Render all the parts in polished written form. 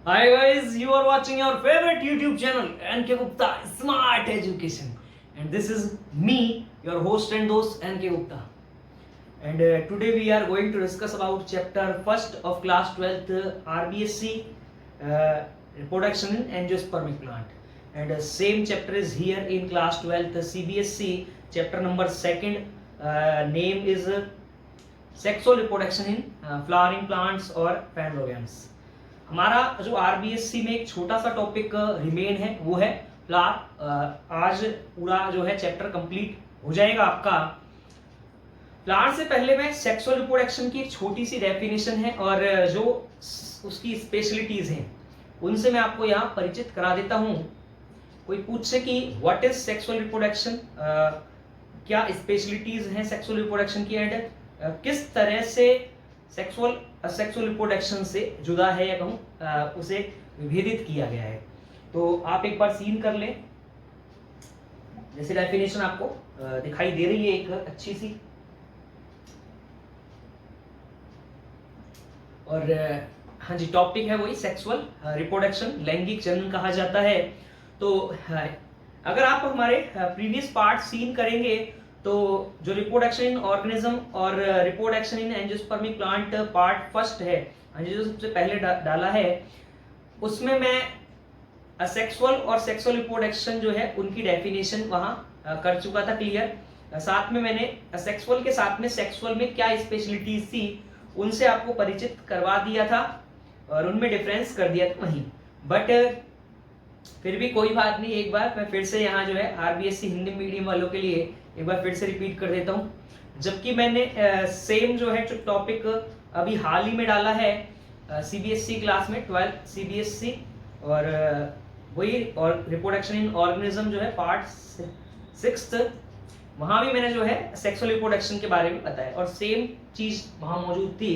Hi guys, you are watching your favorite YouTube channel NK Gupta Smart Education, and this is me, your host and host NK Gupta. And today we are going to discuss about chapter first of class 12th RBSc reproduction in angiospermic plant. And same chapter is here in class 12th CBSC chapter number second. Name is sexual reproduction in flowering plants or phanerogams. हमारा जो RBSC में एक छोटा सा topic remain है वो है plant. आज पूरा जो है चैप्टर कंप्लीट हो जाएगा आपका। प्लांट से पहले मैं सेक्सुअल रिप्रोडक्शन की एक छोटी सी डेफिनेशन है और जो उसकी स्पेशलिटीज हैं उनसे मैं आपको यहाँ परिचित करा देता हूँ। कोई पूछे कि व्हाट इज सेक्सुअल रिप्रोडक्शन, क्या स्पेशलिटीज हैं सेक्सुअल रिप्रोडक्शन की एंड किस तरह से सेक्सुअल असेक्सुअल रिप्रोडक्शन से जुदा है या कहूँ उसे विभेदित किया गया है, तो आप एक बार सीन कर लें। जैसे डेफिनेशन आपको दिखाई दे रही है एक अच्छी सी, और हाँ जी टॉपिक है वही सेक्सुअल रिप्रोडक्शन, लैंगिक जनन कहा जाता है। तो अगर आप हमारे प्रीवियस पार्ट सीन करेंगे तो जो रिप्रोडक्शन इन ऑर्गेनिज्म और reproduction in angiospermic plant part first है, जो सबसे पहले डाला है, उसमें मैं असेक्सुअल और सेक्सुअल रिप्रोडक्शन जो है उनकी डेफिनेशन वहाँ कर चुका था क्लियर। साथ में मैंने असेक्सुअल के साथ में सेक्सुअल में क्या स्पेशलिटीज थी उनसे आपको परिचित करवा दिया था और उनमें डिफरेंस कर दिया था वहीं। बट फिर भी कोई बात नहीं, एक बार मैं फिर से यहाँ जो है आरबीएससी हिंदी मीडियम वालों के लिए एक बार फिर से रिपीट कर देता हूँ। जबकि मैंने सेम जो है जो टॉपिक अभी हाल ही में डाला है सीबीएसई क्लास में 12 सीबीएसई, और वही और रिप्रोडक्शन इन ऑर्गेनिज्म जो है पार्ट 6, वहाँ भी मैंने जो है सेक्सुअल रिप्रोडक्शन के बारे में बताया और सेम चीज वहाँ मौजूद थी।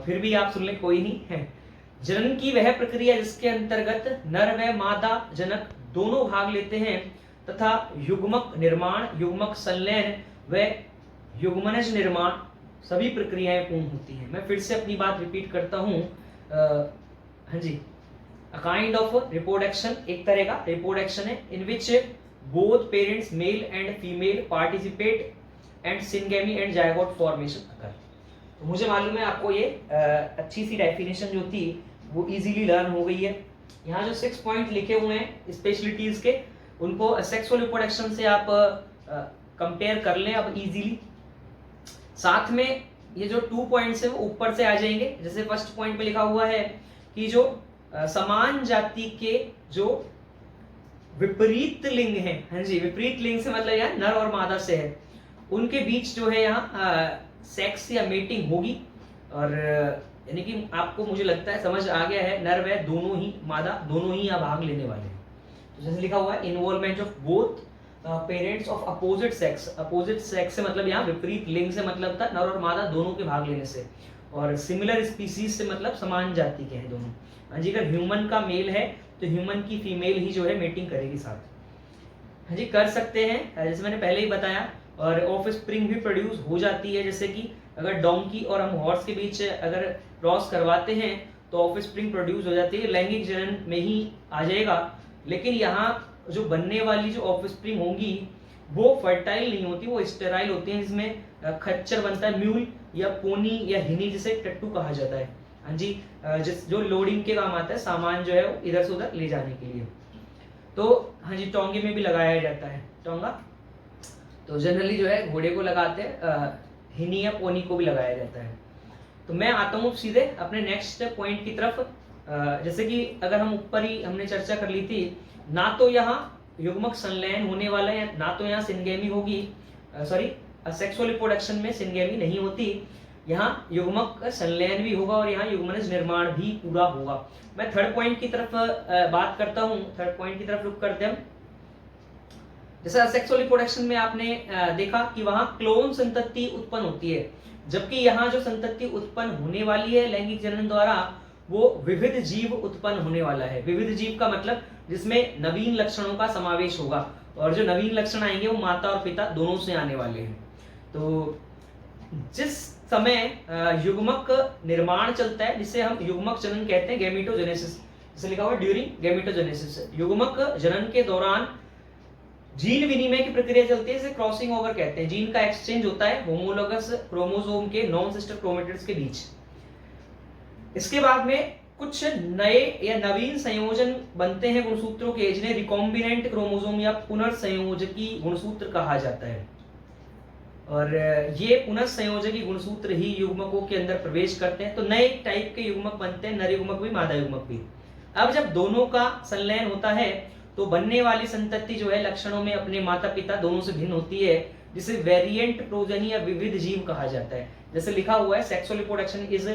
फिर भी आप सुन लें, कोई नहीं है। जनन की वह प्रक्रिया जिसके अंतर्गत नर व मादा जनक दोनों भाग लेते हैं तथा युग्मक निर्माण, युग्मक संलयन व युग्मनज निर्माण सभी प्रक्रियाएं पूर्ण होती हैं। मैं फिर से अपनी बात रिपीट करता हूँ। हाँ जी, अ काइंड ऑफ रिप्रोडक्शन, एक तरह का रिप्रोडक्शन है in which both parents male and female participate and syngamy and zygote formation occur. तो मुझे मालूम है आपको ये अच्छी सी डेफिनेशन जो थी वो इजीली लर्न हो गई है। यहाँ जो 6 पॉइंट लिखे हुए हैं स्पेशलिटीज के, उनको सेक्सुअल रिप्रोडक्शन से आप कंपेयर कर लें अब इजीली। साथ में ये जो 2 पॉइंट्स है वो ऊपर से आ जाएंगे। जैसे फर्स्ट पॉइंट पे लिखा हुआ है कि जो समान जाति के जो विपरीत लिंग है, हाँ जी विपरीत लिंग से मतलब यहाँ नर और मादा से है, उनके बीच जो है यहाँ सेक्स या मेटिंग होगी। और यानी कि आपको मुझे लगता है समझ आ गया है, नर व दोनों ही मादा दोनों ही यहाँ भाग लेने वाले हैं। तो जैसे लिखा हुआ है involvement of both parents of opposite sex, opposite sex से मतलब यहाँ विपरीत लिंग से मतलब था नर और मादा दोनों के भाग लेने से, और सिमिलर स्पीसीज से मतलब समान जाति के हैं दोनों। हाँ जी, अगर ह्यूमन का मेल है तो ह्यूमन की फीमेल ही जो है मेटिंग करेगी साथ। हाँ जी कर सकते हैं, जैसे मैंने पहले ही बताया। और ऑफ स्प्रिंग भी प्रोड्यूस हो जाती है, जैसे कि अगर डोंकी और हम हॉर्स के बीच अगर क्रॉस करवाते हैं तो ऑफ स्प्रिंग प्रोड्यूस हो जाती है, लैंगिक जनन में ही आ जाएगा। लेकिन यहाँ जो बनने वाली जो ऑफ स्प्रिंग होंगी वो फर्टाइल नहीं होती, वो स्टेराइल होती हैं, जिसमें खच्चर बनता है, म्यूल या पोनी या हिनी जिसे टट्टू कहा जाता है। हाँ जी, जो लोडिंग के काम आता है, सामान जो है वो इधर से उधर ले जाने के लिए। तो हाँ जी टोंगे में भी लगाया जाता है टोंगा, तो जनरली जो है घोड़े को लगाते हैं, हिनी या पोनी को भी लगाया जाता है। तो मैं आता हूँ सीधे अपने नेक्स्ट पॉइंट की तरफ। जैसे कि अगर हम ऊपर ही हमने चर्चा कर ली थी, ना तो यहाँ युग्मक संलयन होने वाला है, ना तो यहाँ सिनगेमी होगी, सॉरी सेक्सुअल रिप्रोडक्शन में सिनगेमी नहीं होती, यहाँ युग्मक संलयन भी होगा और यहाँ युग्मनज निर्माण भी पूरा होगा। मैं थर्ड पॉइंट की तरफ बात करता हूँ। थर्ड पॉइंट की तरफ रुक करते हम। जैसे सेक्सुअल रिप्रोडक्शन में आपने देखा कि वहां क्लोन संतति उत्पन्न होती है, जबकि यहाँ जो संतति उत्पन्न होने वाली है लैंगिक जनन द्वारा वो विविध जीव उत्पन्न होने वाला है। विविध जीव का मतलब जिसमें नवीन लक्षणों का समावेश होगा, और जो नवीन लक्षण आएंगे वो माता और पिता दोनों से आने वाले हैं। तो जिस समय युग्मक निर्माण चलता है, जिसे हम युग्मक जनन कहते हैं, गैमेटोजेनेसिस। जैसे लिखा हुआ है ड्यूरिंग गैमेटोजेनेसिस, युग्मक जनन के दौरान जीन विनिमय की प्रक्रिया चलती है, जिसे क्रॉसिंग ओवर कहते हैं। जीन का एक्सचेंज होता है होमोलोगस क्रोमोसोम के नॉन सिस्टर क्रोमेटिड्स के बीच। इसके बाद में कुछ नए या नवीन संयोजन बनते हैं गुणसूत्रों के, जिन्हें रिकॉम्बिनेंट क्रोमोसोम या पुनर्संयोजकी गुणसूत्र कहा जाता है। और ये पुनर्संयोजकी गुणसूत्र ही युग्मकों के अंदर प्रवेश करते हैं, तो नए टाइप के युग्मक बनते हैं, नर युग्मक भी मादा युग्मक भी। अब जब दोनों का संलयन होता है तो बनने वाली संतति जो है लक्षणों में अपने माता पिता दोनों से भिन्न होती है, जिसे वेरिएंट प्रोजेनी या विविध जीव कहा जाता है। जैसे लिखा हुआ है sexual reproduction is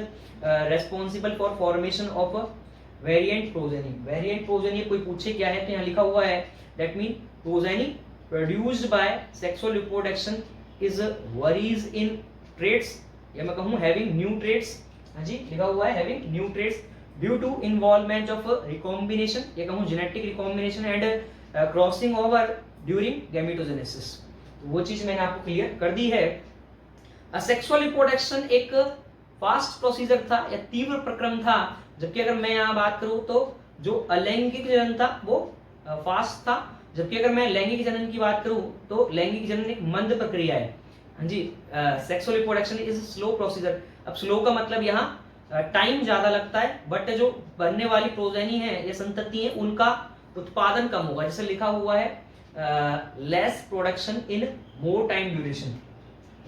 responsible for formation of variant progeny. Variant progeny कोई पूछे क्या है तो यहाँ लिखा हुआ है that mean progeny produced by sexual reproduction is worries in traits, या मैं कहूँ हैविंग न्यू ट्रेट्स। हाँ जी, लिखा हुआ है having new traits due to involvement of recombination, या कहूँ genetic recombination and crossing over during gametogenesis. वो चीज मैंने आपको क्लियर कर दी है। सेक्सुअल रिप्रोडक्शन एक फास्ट प्रोसीजर था या तीव्र प्रक्रम था, जबकि अगर मैं यहाँ बात करूँ तो जो अलैंगिक जनन था वो फास्ट था, जबकि अगर मैं लैंगिक जनन की बात करूँ तो लैंगिक जनन एक मंद प्रक्रिया है। हाँ जी, sexual reproduction is slow procedure. अब स्लो का मतलब यहाँ टाइम ज्यादा लगता है, बट जो बनने वाली प्रोजेनी है या संतति है उनका उत्पादन कम होगा। जैसे लिखा हुआ है less production in more time duration,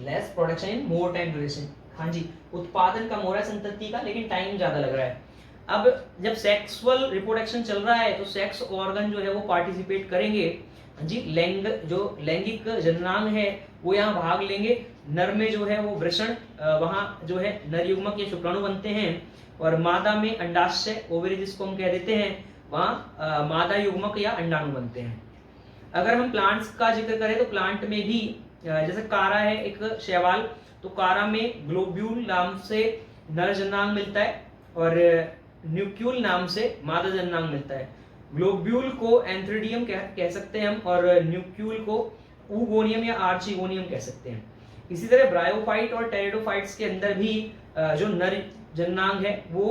less production in more time duration. हाँ जी, उत्पादन कम हो रहा है संतति का, लेकिन टाइम ज्यादा लग रहा है। अब जब सेक्सुअल रिप्रोडक्शन चल रहा है तो सेक्स ऑर्गन जो है वो पार्टिसिपेट करेंगे। हाँ जी, जो लैंगिक जननांग है वो यहाँ भाग लेंगे। नर में जो है वो वृषण, वहाँ जो है नर युग्मक या शुक्राणु बनते हैं, और मादा में अंडाशय ओवरी जिसको हम कह देते हैं, वहाँ मादा युग्मक या अंडाणु बनते हैं। अगर हम प्लांट्स का जिक्र करें तो प्लांट में भी जैसे कारा है एक शैवाल, तो कारा में ग्लोब्यूल नाम से नर जननांग मिलता है और न्यूक्यूल नाम से मादा जननांग मिलता है। ग्लोब्यूल को एंथ्रीडियम कह सकते हैं हम, और न्यूक्यूल को ऊगोनियम या आर्चिगोनियम कह सकते हैं। इसी तरह ब्रायोफाइट और टेरिडोफाइट्स के अंदर भी जो नर जननांग है वो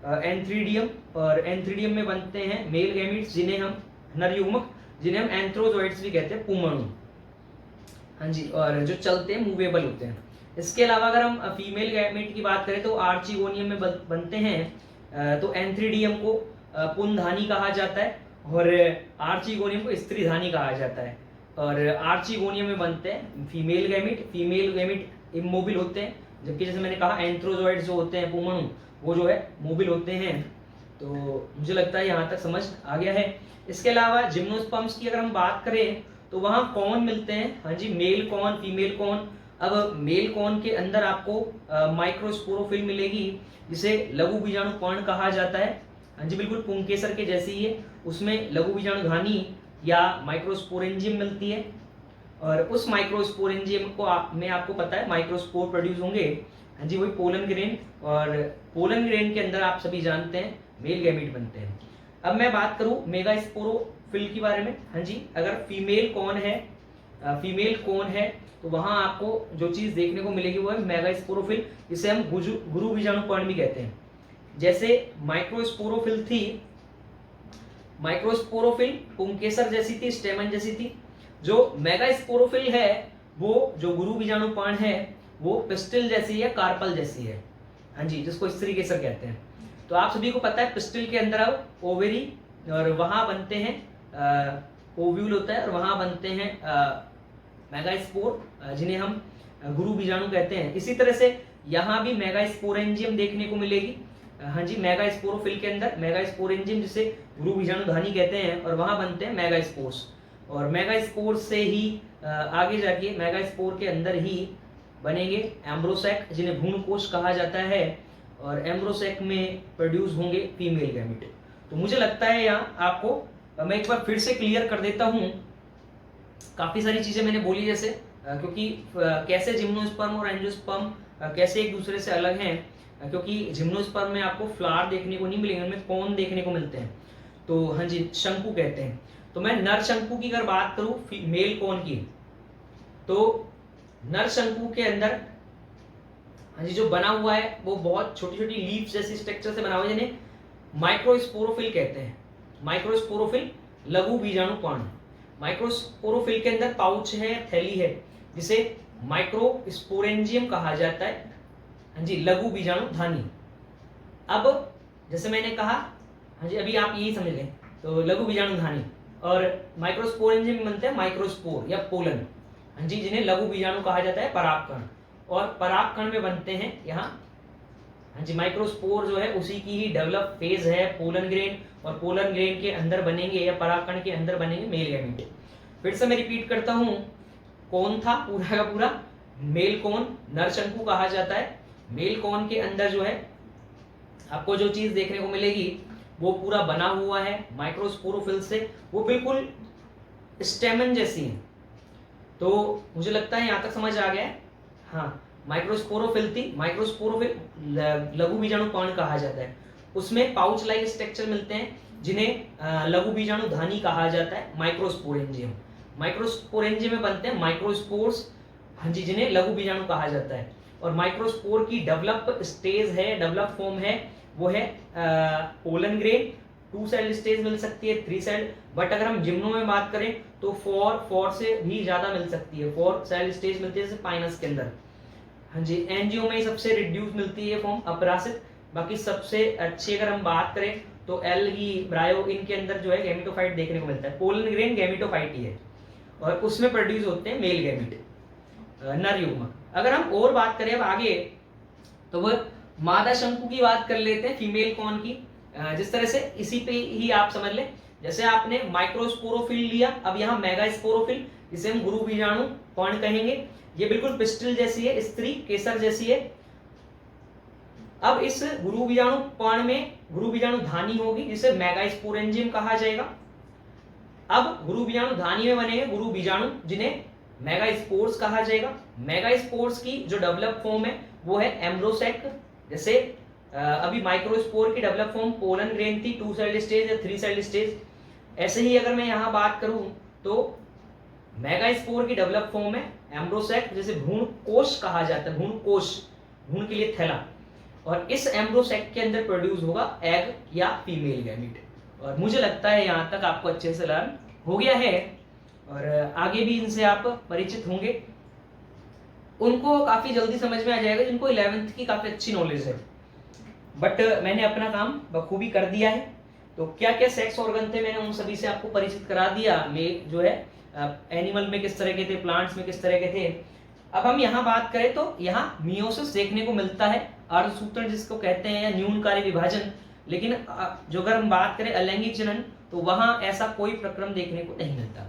एंथ्रीडियम, और एंथ्रीडियम में बनते हैं मेल गैमीट्स, जिन्हें हम नर युग्मक, जिन्हें हम एंथ्रोजोइड्स भी कहते हैं, पुमणु। हाँ जी, और जो चलते हैं मूवेबल होते हैं। इसके अलावा अगर हम फीमेल गैमीट की बात करें तो आर्चिगोनियम में बनते हैं, तो एंथ्रीडियम को पुंधानी कहा जाता है और आर्चिगोनियम को स्त्रीधानी कहा जाता है। और आर्चिगोनियम में बनते हैं फीमेल गैमीट इमोबिल होते हैं, जबकि जैसे मैंने कहा एंथ्रोजोइड्स जो होते हैं पुमणु वो जो है मोबिल होते हैं। तो मुझे लगता है यहाँ तक समझ आ गया है। इसके अलावा जिम्नोस्पर्म्स की अगर हम बात करें तो वहाँ कौन मिलते हैं। हाँ जी, मेल कौन, फीमेल कौन। अब मेल कौन के अंदर आपको माइक्रोस्पोरोफिल मिलेगी, जिसे लघु बीजाणु पर्ण कहा जाता है। हाँ जी, बिल्कुल पुंकेसर के जैसी ही है, उसमें लघु बीजाणु धानी या माइक्रोस्पोरेंजियम मिलती है, और उस माइक्रोस्पोरेंजियम को में आपको पता है माइक्रोस्पोर प्रोड्यूस होंगे। हाँ जी, वही पोलन ग्रेन, और पोलन ग्रेन के अंदर आप सभी जानते हैं मेल गैमीट बनते हैं। अब मैं बात करूं मेगास्पोरोफिल के बारे में। हाँ जी, अगर फीमेल कौन है तो वहां आपको जो चीज देखने को मिलेगी वो है मेगास्पोरोफिल, जिसे हम गुरु बीजाणु पर्ण भी कहते हैं। जैसे माइक्रोस्पोरोफिल थी, माइक्रोस्पोरोफिल पुंकेसर जैसी थी, स्टेमन जैसी थी। जो मेगास्पोरोफिल है वो जो गुरु बीजाणु पर्ण है वो पिस्टिल जैसी है, कार्पल जैसी है। हाँ जी, जिसको स्त्री केसर कहते हैं। तो आप सभी को पता है पिस्टिल के अंदर अब ओवेरी, और वहां बनते हैं ओव्यूल होता है, और वहां बनते हैं मेगास्पोर, जिन्हें हम गुरु बीजाणु कहते हैं। इसी तरह से यहाँ भी मेगास्पोरेंजियम देखने को मिलेगी। हाँ जी, मेगास्पोरोफिल के अंदर मेगास्पोरेंजियम जिसे गुरु बीजाणु धानी कहते हैं, और वहां बनते हैं मेगास्पोर्स, और मेगास्पोर्स से ही आगे जाके मेगास्पोर के अंदर ही बनेंगे एम्ब्रोसैक, जिन्हें भ्रूणकोश कहा जाता है, और एम्ब्रोसैक में प्रोड्यूस होंगे फीमेल गैमीट। तो मुझे लगता है यहाँ आपको मैं एक बार फिर से क्लियर कर देता हूँ। काफी सारी चीजें मैंने बोली, जैसे क्योंकि कैसे जिम्नोस्पर्म और एंजियोस्पर्म कैसे एक दूसरे से अलग हैं, क्योंकि जिम्नोस्पर्म में आपको फ्लावर देखने को नहीं मिलेंगे, उनमें कौन देखने को मिलते हैं, तो हाँ जी शंकु कहते हैं। तो मैं नर शंकु की अगर बात करूं मेल कौन की, तो नर शंकु के अंदर हाँ जी, जो बना हुआ है वो बहुत छोटी छोटी लीफ जैसी स्ट्रक्चर से बना हुआ है, जिन्हें माइक्रोस्पोरोफिल कहते हैं। माइक्रोस्पोरोफिल लघु बीजाणु पर्ण। माइक्रोस्पोरोफिल के अंदर पाउच है, थैली है, जिसे माइक्रोस्पोरेंजियम कहा जाता है। हाँ जी, लघु बीजाणु धानी। अब जैसे मैंने कहा, हाँ जी, अभी आप यही समझ लें, तो लघु बीजाणु धानी और माइक्रोस्पोरेंजियम बनते हैं माइक्रोस्पोर या पोलन। हाँ जी, जिन्हें लघु बीजाणु कहा जाता है परागकण, और परागकण में बनते हैं यहाँ। हाँ जी, माइक्रोस्पोर जो है उसी की ही डेवलप फेज है पोलन ग्रेन, और पोलन ग्रेन के अंदर बनेंगे या परागकण के अंदर बनेंगे मेल गैमीट। फिर से मैं रिपीट करता हूँ, कौन था पूरा का पूरा मेल कौन, नर शंकु कहा जाता है। मेल कौन के अंदर जो है आपको जो चीज देखने को मिलेगी वो पूरा बना हुआ है माइक्रोस्पोरोफिल से, वो बिल्कुल स्टेमन जैसी है। तो मुझे लगता है यहाँ तक समझ आ गया है। हाँ, माइक्रोस्पोरोफिल थी, माइक्रोस्पोरोफिल लघु बीजाणु पर्ण कहा जाता है। उसमें पाउच लाइक स्ट्रक्चर मिलते हैं जिन्हें लघु बीजाणु धानी कहा जाता है, माइक्रोस्पोरेंजियम। माइक्रोस्पोरेंजियम में बनते हैं माइक्रोस्पोर्स, हाँ जी, जिन्हें लघु बीजाणु कहा जाता है। और माइक्रोस्पोर की डेवलप स्टेज है, डेवलप फॉर्म है, वो है पोलन ग्रेन। 2 सेल स्टेज मिल सकती है, 3 सेल, बट अगर हम जिम्नो में बात करें तो 4 से भी ज्यादा मिल सकती है। 4 सेल स्टेज मिलती है जैसे पाइनस के अंदर। हाँ जी, एनजीओ में सबसे रिड्यूस मिलती है फॉर्म अपरासित। बाकी सबसे अच्छी अगर हम बात करें तो एल्गी, ब्रायो, इनके अंदर जो है गैमेटोफाइट देखने को मिलता है। पोलन ग्रेन गैमेटोफाइट ही है और उसमें प्रोड्यूस होते हैं मेल गैमेट, नर युग्मक। अगर हम और बात करें अब आगे, तो वह मादा शंकु की बात कर लेते हैं, फीमेल कॉर्न की। जिस तरह से इसी पे ही आप समझ लें, जैसे आपने माइक्रोस्पोरोफिल लिया, अब यहाँ मेगास्पोरोफिल, जिसे हम गुरु बीजाणु पर्ण कहेंगे। ये बिल्कुल पिस्टल जैसी है, स्त्री केसर जैसी है। अब इस गुरु बीजाणु पर्ण में गुरु बीजाणु धानी होगी, जिसे मेगास्पोरेंजियम कहा जाएगा। अब गुरु बीजाणु धानी में बनेंगे गुरु बीजाणु, जिन्हें मेगास्पोर्स कहा जाएगा। मेगास्पोर्स की जो डेवलप फॉर्म है वो है एम्ब्रोसेक। जैसे अभी माइक्रोस्पोर की डेवलप फॉर्म पोलन ग्रेन थी, 2 सेल स्टेज या 3 सेल स्टेज। ऐसे ही अगर मैं यहाँ बात करूं तो मेगास्पोर की डेवलप फॉर्म है एम्ब्रोसेक, जिसे भ्रूण कोश कहा जाता है। भ्रूण कोश, भ्रूण के लिए थैला। और इस एम्ब्रोसेक के अंदर प्रोड्यूस होगा एग या फीमेल गैमीट। और मुझे लगता है यहाँ तक आपको अच्छे से लर्न हो गया है, और आगे भी इनसे आप परिचित होंगे। उनको काफी जल्दी समझ में आ जाएगा जिनको 11th की काफी अच्छी नॉलेज है। बट मैंने अपना काम बखूबी कर दिया है। तो क्या क्या सेक्स ऑर्गन थे, मैंने उन सभी से आपको परिचित करा दिया। में जो है एनिमल में किस तरह के थे, प्लांट्स में किस तरह के थे। अब हम यहाँ बात करें तो यहाँ मियोसिस देखने को मिलता है, अर्धसूत्रण जिसको कहते हैं, या न्यूनकारी विभाजन। लेकिन जो अगर हम बात करें अलैंगिक जनन, तो वहां ऐसा कोई प्रक्रम देखने को नहीं मिलता।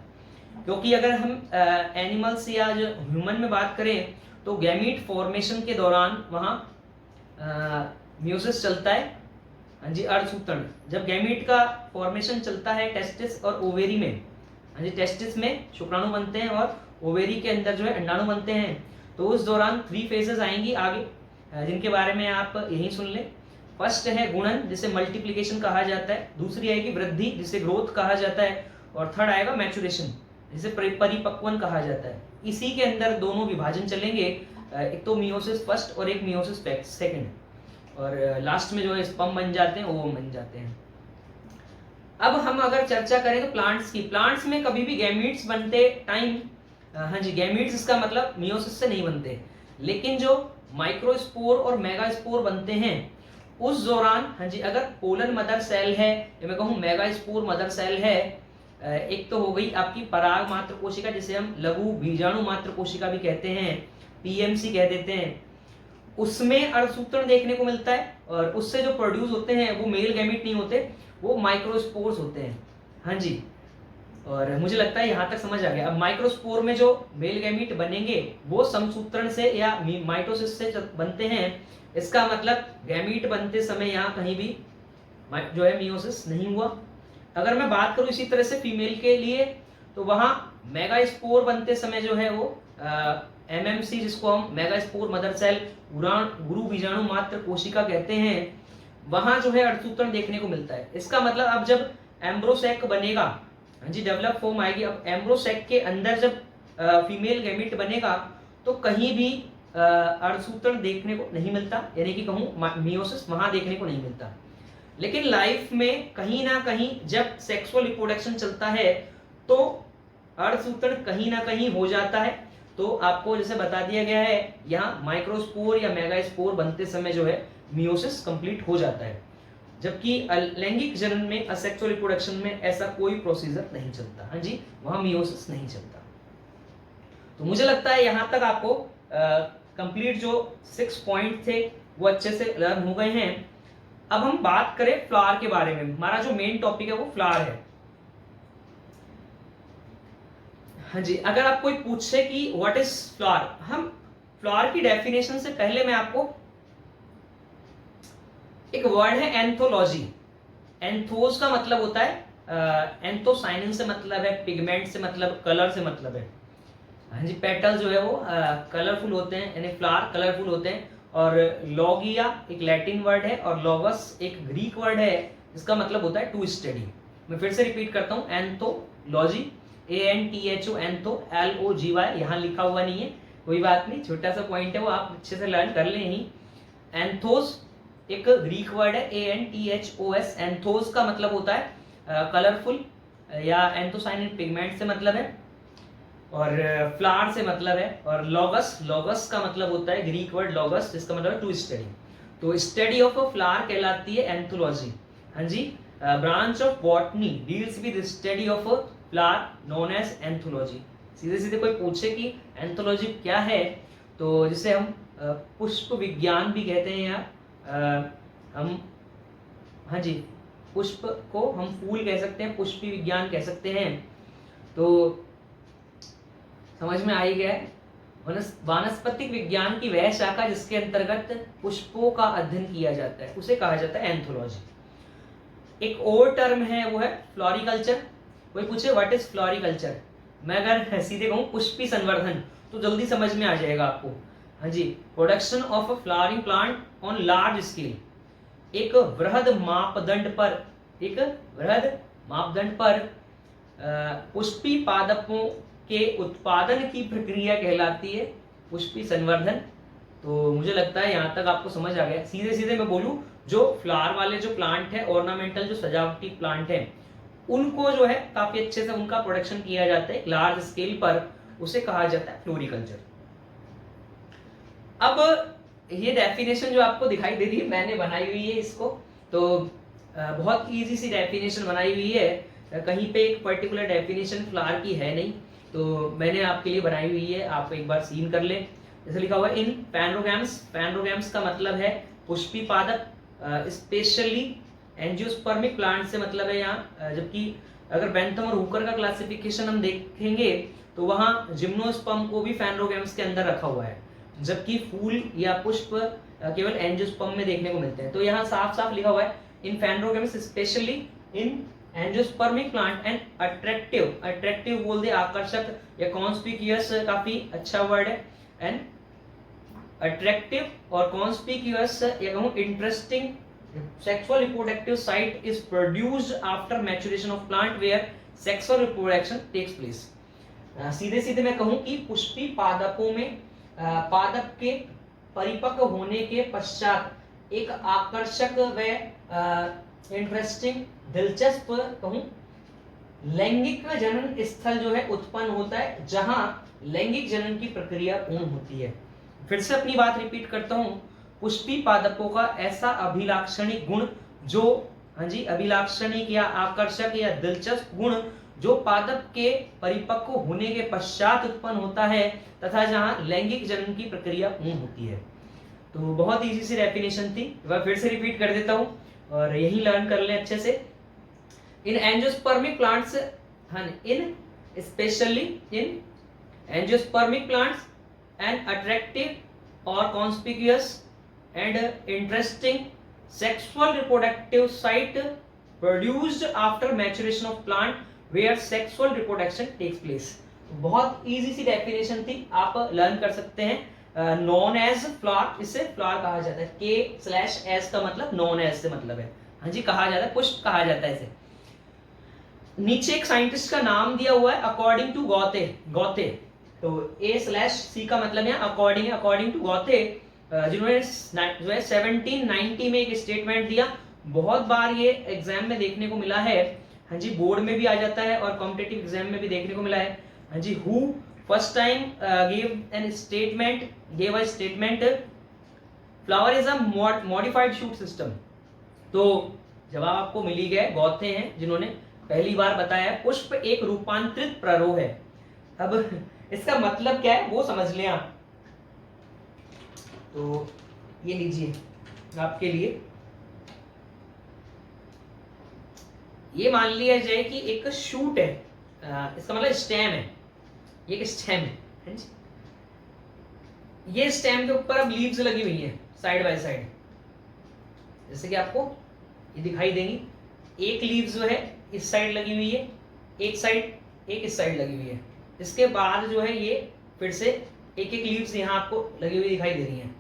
क्योंकि अगर हम एनिमल्स या जो ह्यूमन में बात करें तो गैमीट फॉर्मेशन के दौरान वहां मियोसिस चलता है। हाँ जी, अर्धसूत्रण जब गैमीट का फॉर्मेशन चलता है टेस्टिस और ओवेरी में। हाँ जी, टेस्टिस में शुक्राणु बनते हैं और ओवेरी के अंदर जो है अंडाणु बनते हैं। तो उस दौरान 3 फेजेस आएंगी आगे, जिनके बारे में आप यही सुन लें। फर्स्ट है गुणन, जिसे मल्टीप्लिकेशन कहा जाता है। दूसरी आएगी वृद्धि, जिसे ग्रोथ कहा जाता है। और थर्ड आएगा मैचुरेशन, जिसे परिपक्वन कहा जाता है। इसी के अंदर दोनों विभाजन चलेंगे, एक तो मियोसिस फर्स्ट और एक मियोसिस सेकंड। और लास्ट में जो है स्पर्म बन जाते हैं, ओवम बन जाते हैं। अब हम अगर चर्चा करें तो प्लांट्स की, प्लांट्स में कभी भी गैमीट्स बनते टाइम, हाँ जी, गैमीट्स इसका मतलब मियोसिस से नहीं बनते, लेकिन जो माइक्रोस्पोर और मेगास्पोर बनते हैं उस दौरान, हाँ जी, अगर पोलन मदर सेल है या मैं कहूँ मेगास्पोर मदर सेल है, एक तो हो गई आपकी पराग मात्र कोशिका, जिसे हम लघु बीजाणु मात्र कोशिका भी कहते हैं, पीएमसी कह देते हैं। उसमें अर्धसूत्रण देखने को मिलता है, और उससे जो प्रोड्यूस होते हैं वो मेल गैमीट नहीं होते, वो माइक्रोस्पोर्स होते हैं। हाँ जी, और मुझे लगता है यहाँ तक समझ आ गया। अब माइक्रोस्पोर में जो मेल गैमीट बनेंगे वो समसूत्रण से या माइटोसिस से बनते हैं। इसका मतलब गैमीट बनते समय यहाँ कहीं भी जो है मियोसिस नहीं हुआ। अगर मैं बात करूं इसी तरह से फीमेल के लिए, तो वहां मेगास्पोर बनते समय जो है वो एमएमसी, जिसको हम मेगास्पोर मदर सेल गुरु बीजाणु मात्र कोशिका कहते हैं, वहां जो है अर्धसूत्रण देखने को मिलता है। इसका मतलब अब जब एम्ब्रोसेक बनेगा, हाँ जी, डेवलप फॉर्म आएगी। अब एम्ब्रोसेक के अंदर जब फीमेल गैमीट बनेगा तो कहीं भी अर्धसूत्रण देखने को नहीं मिलता, यानी कि कहूँ मियोसिस वहां देखने को नहीं मिलता। लेकिन लाइफ में कहीं ना कहीं जब सेक्सुअल रिप्रोडक्शन चलता है तो अर्धसूत्रण कहीं ना कहीं हो जाता है। तो आपको जैसे बता दिया गया है यहाँ माइक्रोस्पोर या मेगास्पोर बनते समय जो है मियोसिस कंप्लीट हो जाता है, जबकि लैंगिक जनन में असेक्सुअल रिप्रोडक्शन में ऐसा कोई प्रोसीजर नहीं चलता। हाँ जी, वहां मियोसिस नहीं चलता। तो मुझे लगता है यहां तक आपको कंप्लीट जो 6 पॉइंट थे वो अच्छे से लर्न हो गए हैं। अब हम बात करें फ्लावर के बारे में। हमारा जो मेन टॉपिक है वो फ्लावर है। हाँ जी, अगर आप कोई पूछे कि व्हाट इज फ्लावर, हम फ्लावर की डेफिनेशन से पहले मैं आपको एक वर्ड है एंथोलॉजी। एंथोस का मतलब होता है एंथोसाइनिन से मतलब है पिगमेंट से मतलब कलर से मतलब है। हाँ जी, पेटल जो है वो कलरफुल होते हैं, यानी फ्लावर कलरफुल होते हैं। और लॉगिया एक लैटिन वर्ड है और लॉगस एक ग्रीक वर्ड है, इसका मतलब होता है टू स्टडी। मैं फिर से रिपीट करता हूँ, एंथोलॉजी ANTHO एंथो LOGY, यहाँ लिखा हुआ नहीं है, कोई बात नहीं, छोटा सा पॉइंट है वो आप अच्छे से लर्न कर लें ही। एंथोस एक ग्रीक वर्ड है ANTHOS, एंथोस का मतलब होता है कलरफुल या एंथोसाइनिन पिगमेंट से मतलब है, और फ्लावर से मतलब है। और लॉगस का मतलब होता है ग्रीक वर्ड लॉगस, जिसका मतलब है टू स्टडी। तो स्टडी ऑफ अ फ्लावर कहलाती है एंथोलॉजी। हाँ जी, branch of botany deals with study of a flower known as anthology. सीधे सीधे कोई पूछे कि एंथोलॉजी क्या है, तो जिसे हम पुष्प विज्ञान भी कहते हैं, या हम हाँ जी पुष्प को हम फूल कह सकते हैं, पुष्पी विज्ञान कह सकते हैं। तो समझ में आ ही गया है। वानस्पतिक विज्ञान की वह शाखा जिसके अंतर्गत पुष्पों का अध्ययन किया जाता है उसे कहा जाता है एंथोलॉजी। एक और टर्म है वो है फ्लोरिकल्चर। कोई पूछे व्हाट इज फ्लोरिकल्चर, मैं अगर सीधे कहूँ पुष्पी संवर्धन तो जल्दी समझ में आ जाएगा आपको। हाँ जी, production of a flowering plant on large scale, एक वृहद मापदंड पर पुष्पी पादपों के उत्पादन की प्रक्रिया कहलाती है पुष्पी संवर्धन। तो मुझे लगता है यहाँ तक आपको समझ आ गया। सीधे सीधे मैं बोलूं, जो फ्लावर वाले जो प्लांट है, ऑर्नामेंटल जो सजावटी प्लांट है, उनको जो है काफी अच्छे से उनका प्रोडक्शन किया जाता है लार्ज स्केल पर, उसे कहा जाता है फ्लोरिकल्चर। अब ये डेफिनेशन जो आपको दिखाई दे रही है मैंने बनाई हुई है इसको, तो बहुत इजी सी डेफिनेशन बनाई हुई है, कहीं पे एक पर्टिकुलर डेफिनेशन फ्लावर की है नहीं, तो मैंने आपके लिए बनाई हुई है, आप एक बार सीन कर ले। जैसे लिखा हुआ है इन फैनरोगैम्स का मतलब है पुष्पी पादप, स्पेशली एंजियोस्पर्मिक प्लांट से मतलब है यहाँ। जबकि अगर बेंथम और हुकर का क्लासिफिकेशन हम देखेंगे तो वहाँ जिम्नोस्पर्म को भी फैनरोगैम्स के अंदर रखा हुआ है, जबकि फूल या पुष्प केवल एंजियोस्पर्म में देखने को मिलते हैं। तो यहाँ साफ साफ लिखा हुआ है in phanerogams specially in angiospermic plant and attractive बोल दे आकर्षक या कॉन्स्पिक्यूअस, काफी अच्छा वर्ड है। एंड अट्रैक्टिव और कॉन्स्पिक्यूअस या कहूँ interesting sexual reproductive site is produced after maturation of plant where sexual reproduction takes place। सीधे सीधे मैं कहूं कि पुष्पी पादपों में पादप के परिपक्व होने के पश्चात एक आकर्षक व इंटरेस्टिंग दिलचस्प कहूं लैंगिक जनन स्थल जो है उत्पन्न होता है, जहां लैंगिक जनन की प्रक्रिया पूर्ण होती है। फिर से अपनी बात रिपीट करता हूं, पुष्पी पादपों का ऐसा अभिलाक्षणिक गुण जो हाँ जी अभिलाक्षणिक या आकर्षक या दिलचस्प गुण जो पादप के परिपक्व होने के पश्चात उत्पन्न होता है तथा जहां लैंगिक जनन की प्रक्रिया पूर्ण होती है। तो बहुत इजी सी डेफिनेशन थी, मैं फिर से रिपीट कर देता हूं और यही लर्न कर ले अच्छे से। इन एंजियोस्पर्मिक प्लांट्स, हाँ in specially in angiospermic plants and attractive और conspicuous and interesting sexual reproductive site produced after maturation of plant where sexual reproduction takes place। बहुत इजी सी डेफिनेशन थी, आप लर्न कर सकते हैं। नॉन एज फ्लावर, इससे flower कहा जाता है, K/S का मतलब नॉन एज से मतलब है, हाँ जी कहा जाता है, पुष्प कहा जाता है इसे। नीचे एक साइंटिस्ट का नाम दिया हुआ है अकॉर्डिंग टू गौते तो A/C का मतलब है अकॉर्डिंग टू गौथे, जिन्होंने जो है 1790 में एक स्टेटमेंट दिया। बहुत बार ये एग्जाम में देखने को मिला है, हाँ जी, बोर्ड में भी आ जाता है और कॉम्पिटिटिव एग्जाम में भी देखने को मिला है। हाँ जी, who first time gave a statement flower is a modified shoot system. तो जवाब आपको मिल ही गया, गौथे हैं जिन्होंने पहली बार बताया पुष्प एक रूपांतरित प्ररोह है। अब इसका मतलब क्या है वो समझ लें आप। तो ये लीजिए आपके लिए, ये मान लिया जाए कि एक शूट है, इसका मतलब स्टेम है, ये एक स्टेम है जी? ये स्टेम के ऊपर अब लीव्स लगी हुई हैं साइड बाय साइड, जैसे कि आपको ये दिखाई देंगी। एक लीव्स जो है इस साइड लगी हुई है, एक साइड एक इस साइड लगी हुई है। इसके बाद जो है ये फिर से एक एक लीव्स यहाँ आपको लगी हुई दिखाई दे रही हैं।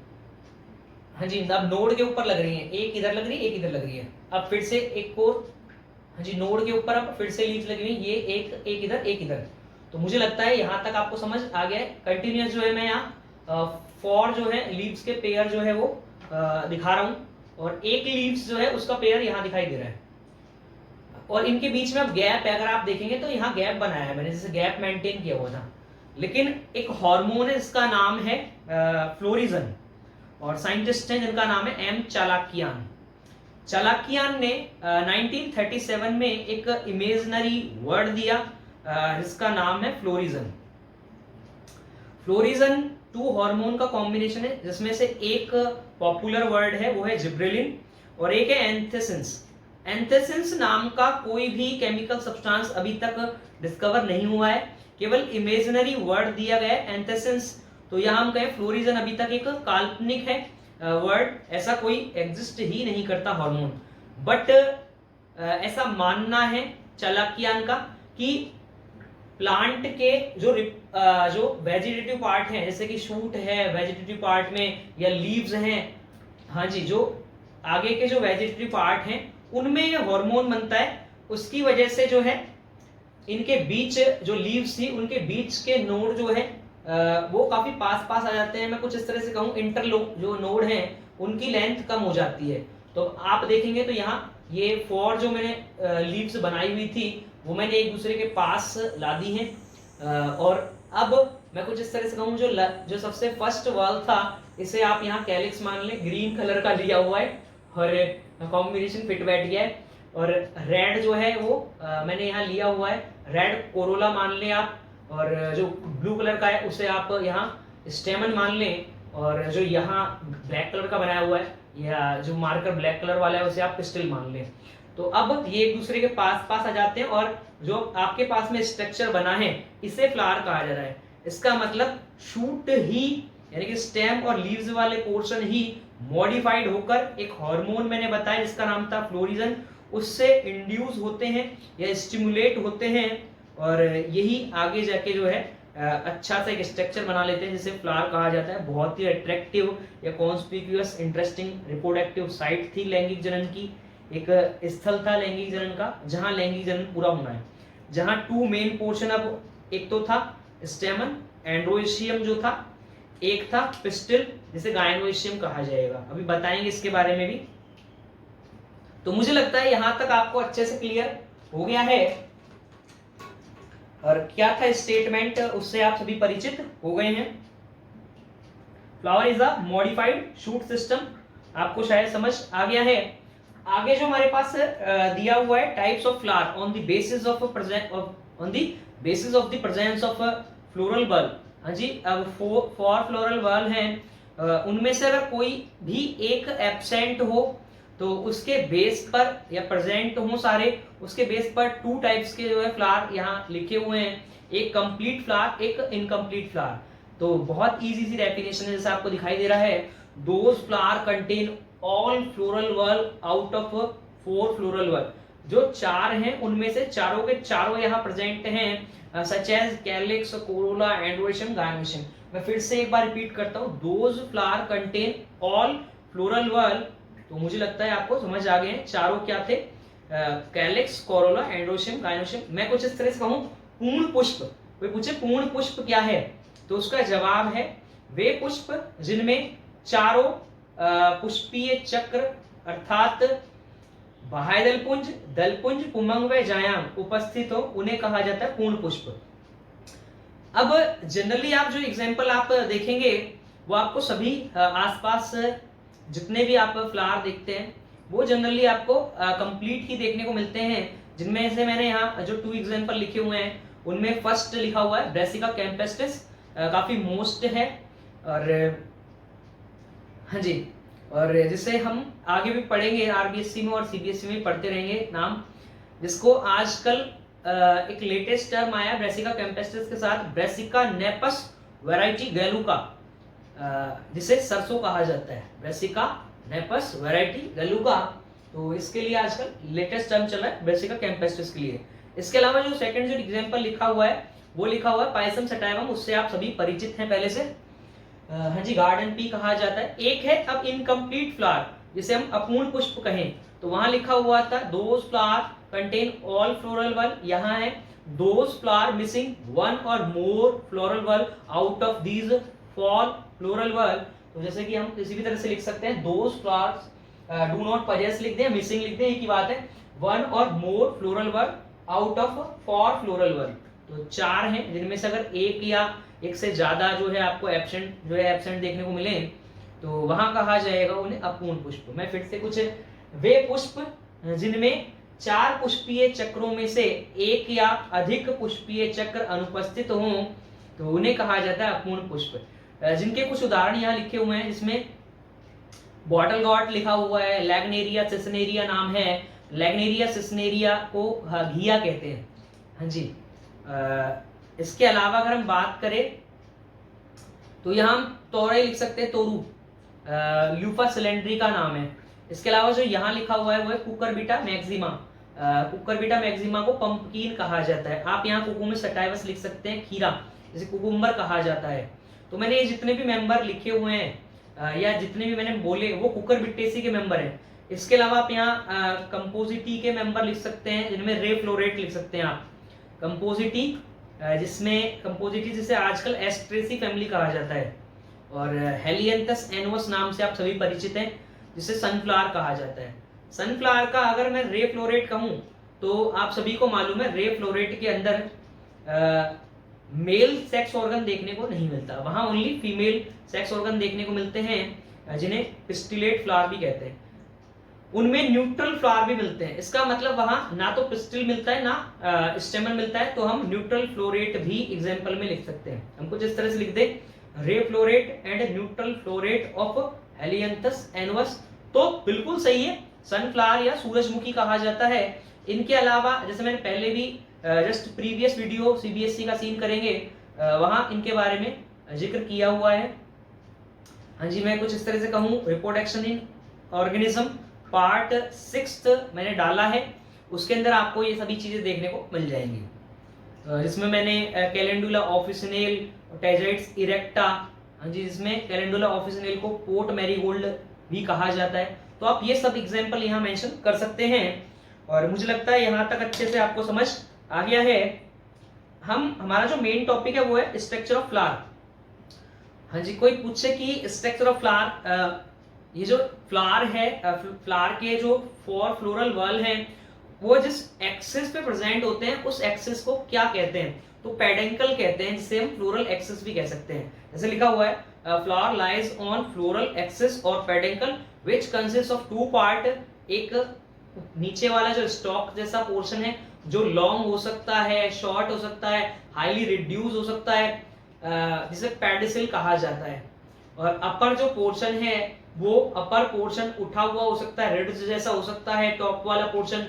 हाँ जी, अब नोड के ऊपर लग रही है, एक इधर लग रही है एक इधर लग रही है। अब फिर से एक और, हाँ जी, नोड के ऊपर अब फिर से लीव्स लगी हुई, ये एक इधर एक इधर। तो मुझे लगता है यहाँ तक आपको समझ आ गया है। कंटिन्यूअस जो है मैं यहाँ फॉर जो है लीव्स के पेयर जो है वो दिखा रहा हूँ, और एक लीव्स जो है उसका पेयर यहाँ दिखाई दे रहा है, और इनके बीच में अब गैप है। अगर आप देखेंगे तो यहाँ गैप बनाया है मैंने, जैसे गैप मेंटेन किया हुआ था। लेकिन एक हार्मोन है, इसका नाम है फ्लोरिजन, और साइंटिस्ट हैं जिनका नाम है एम चालाकियान। चालाकियान ने 1937 में एक इमेजिनरी वर्ड दिया, जिसका नाम है फ्लोरिजन। फ्लोरिजन 2 हार्मोन का कॉम्बिनेशन है, जिसमें से एक पॉपुलर वर्ड है वो है जिब्रेलिन, और एक है एंथेसिस। एंथेसिस नाम का कोई भी केमिकल सब्सटेंस अभी तक डिस्कवर नहीं हुआ है, केवल इमेजिनरी वर्ड दिया गया है एंथेसिस। तो यहाँ हम कहें फ्लोरिजन अभी तक एक काल्पनिक है वर्ड, ऐसा कोई एग्जिस्ट ही नहीं करता हार्मोन। बट ऐसा मानना है चालाकियान का कि प्लांट के जो वेजिटेटिव पार्ट हैं, जैसे कि शूट है वेजिटेटिव पार्ट में, या लीव्स हैं, हाँ जी, जो आगे के जो वेजिटेटिव पार्ट हैं उनमें ये हार्मोन बनता है। उसकी वजह से जो है इनके बीच जो लीव्स थी उनके बीच के नोड जो है वो काफी पास पास आ जाते हैं। मैं कुछ इस तरह से कहूँ, इंटरलोक जो नोड हैं उनकी लेंथ कम हो जाती है। तो आप देखेंगे तो यहाँ ये फॉर जो मैंने लीव्स बनाई हुई थी वो मैंने एक दूसरे के पास ला दी हैं। और अब मैं कुछ इस तरह से कहूँ, जो सबसे फर्स्ट वाल था इसे आप यहाँ कैलिक्स मान लें, ग्रीन कलर का लिया हुआ है और कॉम्बिनेशन फिट बैठ गया है। और रेड जो है वो मैंने यहाँ लिया हुआ है, रेड कोरोला मान लें आप, और जो ब्लू कलर का है उसे आप यहाँ स्टेमन मान लें, और जो यहाँ ब्लैक कलर का बनाया हुआ है या जो मार्कर ब्लैक कलर वाला है उसे आप पिस्टल मान लें। तो अब ये एक दूसरे के पास पास आ जाते हैं, और जो आपके पास में स्ट्रक्चर बना है इसे फ्लावर कहा जा रहा है। इसका मतलब शूट ही, यानी कि स्टेम और लीव्स वाले पोर्शन ही मॉडिफाइड होकर एक हार्मोन मैंने बताया जिसका नाम था फ्लोरिजन, उससे इंड्यूस होते हैं या स्टिमुलेट होते हैं, और यही आगे जाके जो है अच्छा सा एक स्ट्रक्चर बना लेते हैं जिसे फ्लावर कहा जाता है। बहुत ही अट्रैक्टिव या कॉन्स्पिक्यूअस इंटरेस्टिंग रिप्रोडक्टिव साइट थी लैंगिक जनन की, एक स्थल था लैंगिक जनन का जहां लैंगिक जनन पूरा होना है, जहां 2 मेन पोर्शन, अब एक तो था स्टेमन एंड्रोइशियम जो था, एक था पिस्टिल जिसे गायनोइशियम कहा जाएगा, अभी बताएंगे इसके बारे में भी। तो मुझे लगता है यहां तक आपको अच्छे से क्लियर हो गया है, और क्या था स्टेटमेंट उससे आप सभी परिचित हो गए हैं। Flower is a modified shoot system, आपको शायद समझ आ गया है। आगे जो हमारे पास दिया हुआ है types of flower on the basis of the presence of floral bulb. हाँ जी, अब 4 फ्लोरल बल्ब हैं, उनमें से अगर कोई भी एक एब्सेंट हो तो उसके बेस पर, या प्रेजेंट हो सारे, उसके बेस पर 2 टाइप्स के जो है फ्लावर यहाँ लिखे हुए हैं, एक कंप्लीट फ्लावर एक इनकम्प्लीट फ्लावर। तो बहुत इजी सी डेफिनेशन है, जैसे आपको दिखाई दे रहा है, those flower contain all floral bulb out of 4 floral bulb. जो 4 हैं उनमें से चारों के चारों यहाँ प्रेजेंट हैं, सच एज कैलिक्स, कोरोला, एंड्रोइशियम, गायनोइशियम। मैं फिर से एक बार रिपीट करता हूँ, those flower contain all floral bulb. तो मुझे लगता है आपको समझ आ गए हैं चारों क्या थे, कैलिक्स, कोरोला, एंड्रोइशियम, गायनोइशियम। मैं कुछ इस तरह से कहूँ, पूर्ण पुष्प, कोई पूछे पूर्ण पुष्प क्या है, तो उसका जवाब है वे पुष्प जिनमें चारों पुष्पीय चक्र अर्थात बाह्य दलपुंज, दलपुंज, पुमंग व जायाम उपस्थित हो उन्हें कहा जाता है पूर्ण पुष्प। अब जनरली आप जो एग्जांपल आप देखेंगे वो आपको सभी आसपास जितने भी आप फ्लावर देखते हैं वो जनरली आपको कंप्लीट ही देखने को मिलते हैं, जिनमें से मैंने यहाँ जो 2 एग्जांपल लिखे हुए हैं उनमें फर्स्ट लिखा हुआ है ब्रेसिका कैम्पेस्टिस, काफी मोस्ट है और हाँ जी, और जिसे हम आगे भी पढ़ेंगे आरबीएससी में और सीबीएसई में पढ़ते रहेंगे नाम, जिसको आजकल एक लेटेस्ट टर्म आया ब्रेसिका कैम्पेस्टिस के साथ ब्रेसिका नेपस वैरायटी गैलुका, जिसे सरसों कहा जाता है, ब्रेसिका नेपस वैरायटी गैलुका। तो इसके लिए आजकल लेटेस्ट टर्म चल रहा है ब्रेसिका कैम्पेस्टिस के लिए। इसके अलावा जो सेकंड जो एग्जांपल लिखा हुआ है वो लिखा हुआ है पायसम सटाइवम, उससे आप सभी परिचित हैं पहले से। हाँ जी, गार्डन पी कहा जाता है। एक है अब इनकम्प्लीट फ्लावर जिसे हम अपूर्ण पुष्प कहें, तो वहां लिखा हुआ था those flower contain all floral bulb, यहाँ है दोज फ्लावर मिसिंग वन और more floral bulb out of these four floral bulb. तो जैसे कि हम किसी भी तरह से लिख सकते हैं those flowers do not possess लिख दें, मिसिंग लिख दें, एक ही बात है, वन और more floral bulb out of four floral bulb. तो 4 हैं जिनमें से अगर एक या एक से ज्यादा जो है आपको एब्सेंट देखने को मिले तो वहां कहा जाएगा उन्हें अपूर्ण पुष्प। मैं फिर से कुछ, वे पुष्प जिनमें 4 पुष्पीय चक्रों में से एक या अधिक पुष्पीय चक्र अनुपस्थित हों तो उन्हें कहा जाता है अपूर्ण पुष्प। जिनके कुछ उदाहरण यहाँ लिखे हुए हैं, जिसमें बॉटल गॉड लिखा हुआ है, लैग्नेरिया सिसनेरिया नाम है, लैग्नेरिया सिसनेरिया को घिया कहते हैं। हाँ जी, इसके अलावा अगर हम बात करें तो यहाँ हम तोरई लिख सकते हैं, तोरू ल्यूफा सिलेंड्री का नाम है। इसके अलावा जो यहाँ लिखा हुआ है वो है कुकरबिटा मैक्सिमा, कुकरबिटा मैक्सिमा को पंपकीन कहा जाता है। आप यहाँ कुकुमिस सटाइवस लिख सकते हैं, खीरा जिसे कुकुम्बर कहा जाता है। तो मैंने ये जितने भी मेंबर लिखे हुए हैं या जितने भी मैंने बोले वो कुकरबिटेसी के मेंबर हैं। इसके अलावा आप यहाँ कंपोजिटी के मेंबर लिख सकते हैं, जिनमें रे फ्लोरेट लिख सकते हैं आप कंपोजिटी, जिसमें कंपोजिटी जिसे आजकल एस्ट्रेसी फैमिली कहा जाता है, और हेलियंथस एनोस नाम से आप सभी परिचित हैं, जिसे सनफ्लावर कहा जाता है। सनफ्लावर का अगर मैं रे फ्लोरेट कहूं तो आप सभी को मालूम है रे फ्लोरेट के अंदर मेल सेक्स ऑर्गन देखने को नहीं मिलता, वहां ओनली फीमेल सेक्स ऑर्गन देखने को मिलते हैं, जिन्हें पिस्टिलेट फ्लावर भी कहते हैं। उनमें न्यूट्रल फ्लावर भी मिलते हैं, इसका मतलब वहां ना तो पिस्टिल मिलता है ना स्टेमन मिलता है, तो हम न्यूट्रल फ्लोरेट भी एग्जांपल में लिख सकते हैं। हमको जिस तरह से लिख दे ray floret and neutral floret of Helianthus annuus, तो बिल्कुल सही है, सनफ्लावर या सूरजमुखी कहा जाता है। इनके अलावा जैसे मैंने पहले भी जस्ट प्रीवियस वीडियो सीबीएसई का सीन करेंगे वहां इनके बारे में जिक्र किया हुआ है। हाँ जी, मैं कुछ इस तरह से कहूँ, रिप्रोडक्शन इन ऑर्गेनिज्म पार्ट 6 मैंने डाला है, उसके अंदर आपको ये सभी चीजें देखने को मिल जाएंगी, जिसमें मैंने कैलेंडुला ऑफिसिनेल, टेजाइट्स इरेक्टा, हाँ जी, जिसमें कैलेंडुला ऑफिसिनेल को पोर्ट मैरीगोल्ड भी कहा जाता है। तो आप ये सब एग्जांपल यहाँ मेंशन कर सकते हैं, और मुझे लगता है यहाँ तक अच्छे से आपको समझ आ गया है। हमारा जो मेन टॉपिक है वो है स्ट्रक्चर ऑफ फ्लावर। हाँ जी, कोई पूछे कि स्ट्रक्चर ऑफ फ्लावर, ये जो फ्लावर है, फ्लावर के जो 4 फ्लोरल बल्ब हैं वो जिस एक्सिस पे प्रेजेंट होते हैं उस एक्सिस को क्या कहते हैं, तो पेडेंकल कहते हैं, जिसे हम फ्लोरल एक्सिस भी कह सकते हैं। जैसे लिखा हुआ है flower lies on floral axis और पेडेंकल विच कंसिस्ट ऑफ 2 पार्ट, एक नीचे वाला जो स्टॉक जैसा पोर्शन है जो लॉन्ग हो सकता है, शॉर्ट हो सकता है, हाईली रिड्यूस हो सकता है, जिसे पेडिसिल कहा जाता है, और अपर जो पोर्शन है वो अपर पोर्शन उठा हुआ हो सकता है, रिड्ज जैसा हो सकता है, टॉप वाला पोर्शन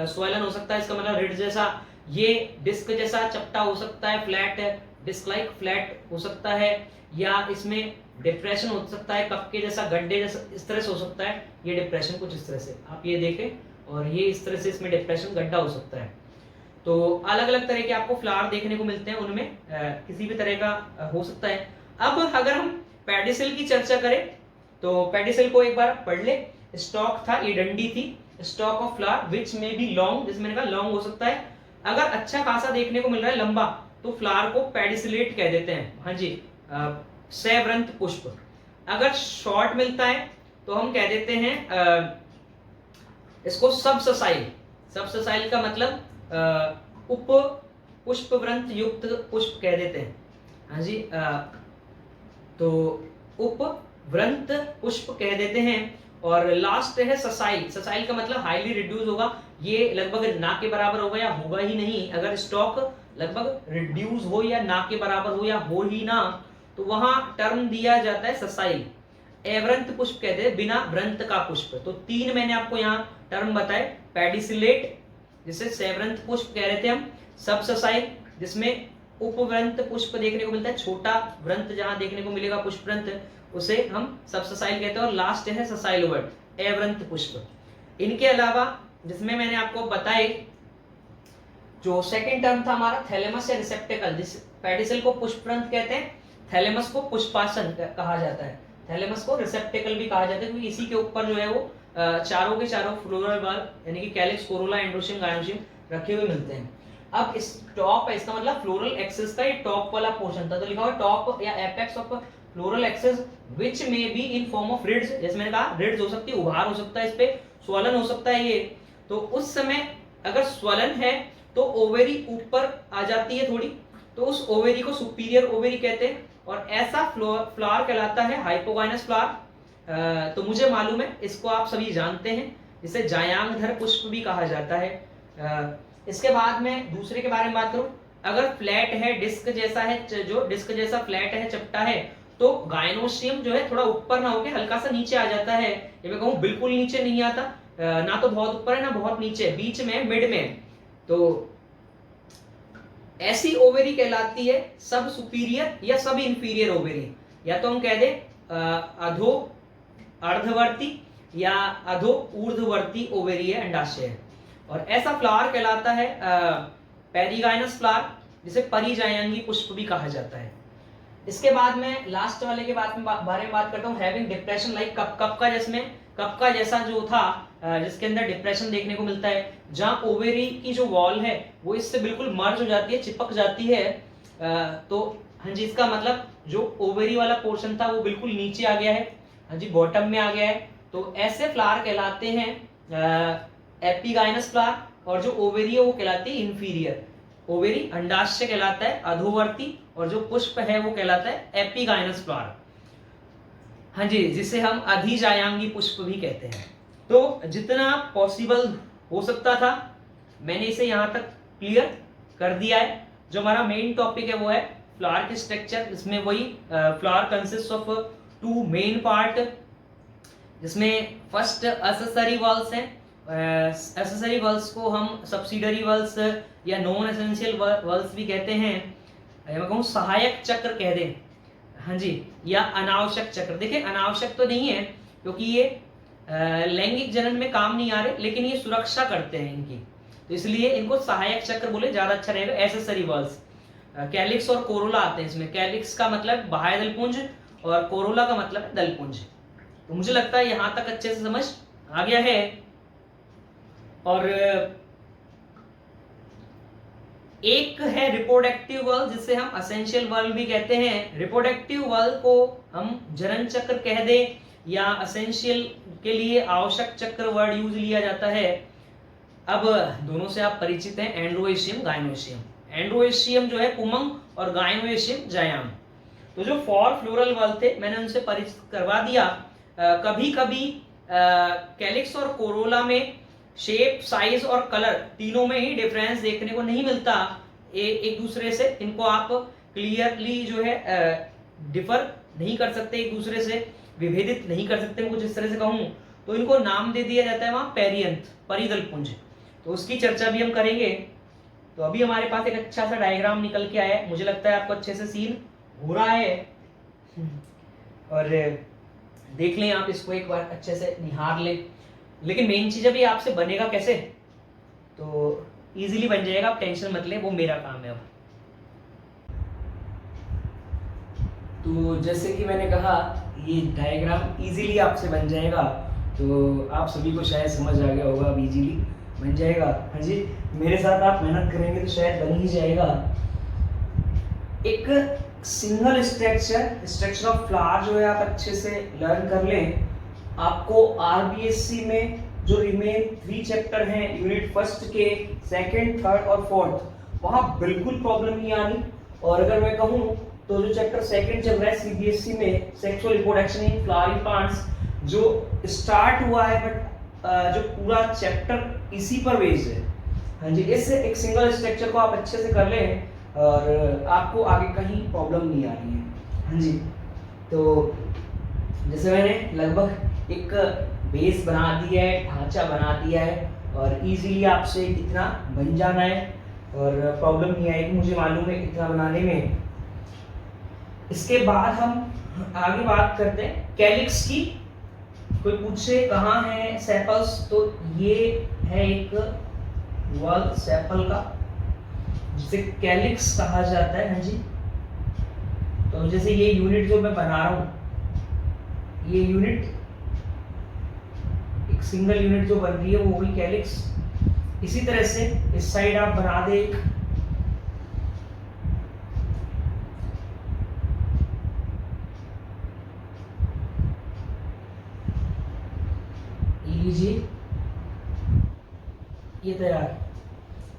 स्वेलन हो सकता है, इसका मतलब रिड्ज जैसा, ये डिस्क जैसा चपटा हो सकता है, फ्लैट डिस्क लाइक फ्लैट हो सकता है, या इसमें डिप्रेशन हो सकता है, कप के जैसा, गड्ढे जैसा, इस तरह से हो सकता है। ये डिप्रेशन कुछ इस तरह से आप ये देखें, और ये इस तरह से इसमें डिप्रेशन गड्ढा हो सकता है। तो अलग अलग तरह के आपको फ्लावर देखने को मिलते हैं, उनमें किसी भी तरह का हो सकता है। अब अगर हम पेडिसिल की चर्चा करें तो पेडिसिल को एक बार पढ़ ले। स्टॉक था, ये डंडी थी, स्टॉक ऑफ फ्लावर विच में बी लॉन्ग, जिसमें मैंने कहा लॉन्ग हो सकता है, अगर अच्छा खासा देखने को मिल रहा है लंबा तो फ्लावर को पेडिसिलेट कह देते हैं। हाँ जी, सैव्रंत पुष्प। अगर शॉर्ट मिलता है तो हम कह देते हैं इसको सबससाइल। सबससाइल का मतलब उप पुष्पवृंत युक्त पुष्प कह देते हैं। हाँ जी, तो उपवृंत पुष्प कह देते हैं। और लास्ट है ससाइल। ससाइल का मतलब हाईली रिड्यूस होगा, ये लगभग ना के बराबर होगा या होगा ही नहीं। अगर स्टॉक लगभग रिड्यूस हो या ना के बराबर हो या हो ही ना, तो वहां टर्म दिया जाता है ससाइल। एवरंत पुष्प कहते हैं बिना व्रंत का पुष्प। तो 3 मैंने आपको यहाँ टर्म बताए, पेडिसिलेट जिसे सैव्रंत पुष्प कह रहे थे हम, सबससाइल जिसमें उपव्रंत पुष्प देखने को मिलता है, छोटा व्रंत जहां देखने को मिलेगा पुष्पव्रंत, उसे हम सबससाइल कहते हैं। और लास्ट है ससाइल वर्ड, एवरंत पुष्प। इनके अलावा जिसमें मैंने आपको बताए, जो सेकंड टर्म था हमारा थैलेमस या रिसेप्टेकल, जिस पेडिसल को पुष्पव्रंत कहते हैं, थैलेमस को पुष्पासन कहा जाता है, थैलेमस को रिसेप्टेकल भी कहा जाता है, क्योंकि इसी के ऊपर जो है वो चारों के चारों फ्लोरल बल्ब यानी कि कैलिक्स, कोरोला, एंड्रोशियम, गायनोशियम रखे हुए मिलते हैं। अब इस टॉप है, इसका मतलब फ्लोरल एक्सिस का ये टॉप वाला पोर्शन था, तो लिखा हुआ टॉप या apex of floral axis which may be in form of reads. जैसे मैंने कहा रिड्स हो सकती है, उभार हो सकता है, इस पे स्वलन हो सकता है ये। तो उस समय अगर स्वलन है तो ओवेरी ऊपर आ जाती है थोड़ी, तो उस ओवेरी को सुपीरियर ओवेरी कहते हैं। और ऐसा फ्लावर कहलाता है हाइपोगाइनस फ्लावर। तो मुझे मालूम है, इसको आप सभी जानते हैं, इसे जायांगधर पुष्प भी कहा जाता है। इसके बाद में दूसरे के बारे में बात करूं, अगर फ्लैट है, डिस्क जैसा है, जो डिस्क जैसा फ्लैट है, चपटा है, तो गायनोशियम जो है थोड़ा ऊपर ना होके हल्का सा नीचे आ जाता है। ये मैं कहूं बिल्कुल नीचे नहीं आता, ना तो बहुत ऊपर है ना बहुत नीचे, बीच में, मिड में। तो ऐसी ओवेरी कहलाती है सब सुपीरियर या सब इंफीरियर ओवेरी, या तो हम कह दे अधो अर्धवर्ती या अधो ऊर्ध्ववर्ती ओवेरी है, अंडाशय है। और ऐसा फ्लावर कहलाता है पेरिगाइनस फ्लावर, जिसे परिजायांगी पुष्प भी कहा जाता है। इसके बाद में लास्ट वाले के बारे में बात करता हूँ, हैविंग डिप्रेशन लाइक कप का, जिसमें कप का जैसा जो था, जिसके अंदर डिप्रेशन देखने को मिलता है, जहां ओवेरी की जो वॉल है वो इससे बिल्कुल मर्ज हो जाती है, चिपक जाती है। तो हाँ जी, इसका मतलब जो ओवेरी वाला पोर्शन था वो बिल्कुल नीचे आ गया है, हाँ जी, बॉटम में आ गया है। तो ऐसे फ्लावर कहलाते हैं एपिगाइनस फ्लावर। और जो ओवेरी है वो कहलाती है इंफीरियर ओवेरी, अंडाशय कहलाता है अधोवर्ती, और जो पुष्प है वो कहलाता है एपिगाइनस फ्लावर, हाँ जी, जिसे हम अधिजायांगी पुष्प भी कहते हैं। तो जितना पॉसिबल हो सकता था मैंने इसे यहाँ तक क्लियर कर दिया है। जो हमारा मेन टॉपिक है वो है फ्लावर की स्ट्रक्चर, जिसमें वही flower consist of 2 main part, जिसमें फर्स्ट एसेसरी वॉल्स हैं। एसेसरी वॉल्स को हम सब्सिडरी वॉल्स या नॉन एसेंशियल वॉल्स भी कहते हैं, मैं कहूँ सहायक चक्र कह दें, हाँ जी, या अनावश्यक चक्र। देखिए अनावश्यक तो नहीं है क्योंकि ये लैंगिक जनन में काम नहीं आ रहे, लेकिन ये सुरक्षा करते हैं इनकी, तो इसलिए इनको सहायक चक्र बोले ज्यादा अच्छा रहेगा। एसेसरी वॉल्स, कैलिक्स और कोरोला आते हैं इसमें। कैलिक्स का मतलब बाह्य दलपुंज और कोरोला का मतलब है दलपुंज। तो मुझे लगता है यहां तक अच्छे से समझ आ गया है। और एक है रिप्रोडक्टिव वर्ल, जिसे हम असेंशियल वर्ल भी कहते हैं। रिप्रोडक्टिव वर्ल को हम जनन चक्र कह दे या असेंशियल के लिए आवश्यक चक्र वर्ड यूज लिया जाता है। अब दोनों से आप परिचित हैं, एंड्रोएशियम, गायनोशियम। एंड्रोएशियम जो है पुमंग और गायनोशियम जायांग। तो जो 4 फ्लोरल वर्ल थे मैंने उनसे परिचित करवा दिया। कभी कभी कैलिक्स और कोरोला में शेप, साइज और कलर तीनों में ही डिफरेंस देखने को नहीं मिलता एक दूसरे से। इनको आप क्लियरली जो है डिफर नहीं कर सकते, एक दूसरे से विभेदित नहीं कर सकते। मैं कुछ इस तरह से कहूँ तो इनको नाम दे दिया जाता है वहां पेरियंथ, परिदलपुंज। तो उसकी चर्चा भी हम करेंगे। तो अभी हमारे पास एक अच्छा सा डायग्राम निकल के आया है, मुझे लगता है आपको अच्छे से सीन हो रहा है। और देख लें आप इसको एक बार अच्छे से निहार लें। लेकिन मेन चीज अभी आपसे बनेगा कैसे, तो इजीली बन जाएगा, आप टेंशन मत लें, वो मेरा काम है अब। तो जैसे कि मैंने कहा ये डायग्राम इजीली आपसे बन जाएगा, तो आप सभी को शायद समझ आ गया होगा, अब इजीली बन जाएगा। हाँ जी, मेरे साथ आप मेहनत करेंगे तो शायद बन ही जाएगा। एक सिंगल स्ट्रक्चर ऑफ फ्लावर जो है आप अच्छे से लर्न कर लें, आपको आरबीएससी में जो रिमेन 3 चैप्टर हैं यूनिट फर्स्ट के, सेकंड, थर्ड और फोर्थ, वहां बिल्कुल प्रॉब्लम नहीं आनी। और अगर मैं कहूँ तो जो चैप्टर सेकंड चल रहा है सीबीएसई में, sexual reproduction in flowering plants, जो स्टार्ट हुआ है बट जो पूरा चैप्टर इसी पर बेस्ड है। हाँ जी, इस एक सिंगल स्ट्रक्चर को आप अच्छे से कर लें और आपको आगे कहीं प्रॉब्लम नहीं आ रही है। हाँ जी, तो जैसे मैंने लगभग एक बेस बना दिया है, ढांचा बना दिया है और इजीली आपसे इतना बन जाना है और प्रॉब्लम नहीं आएगी, मुझे मालूम है इतना बनाने में। इसके बाद हम आगे बात करते हैं कैलिक्स की। कोई पूछे कहाँ है सेपल्स, तो ये है एक वॉल सेपल का, जिसे कैलिक्स कहा जाता है। हाँ जी, तो जैसे ये यूनिट जो मैं बना रहा हूँ, ये यूनिट एक सिंगल यूनिट जो बन रही है वो हुई कैलिक्स। इसी तरह से इस साइड आप बना दे एक लीजिए, ये तैयार।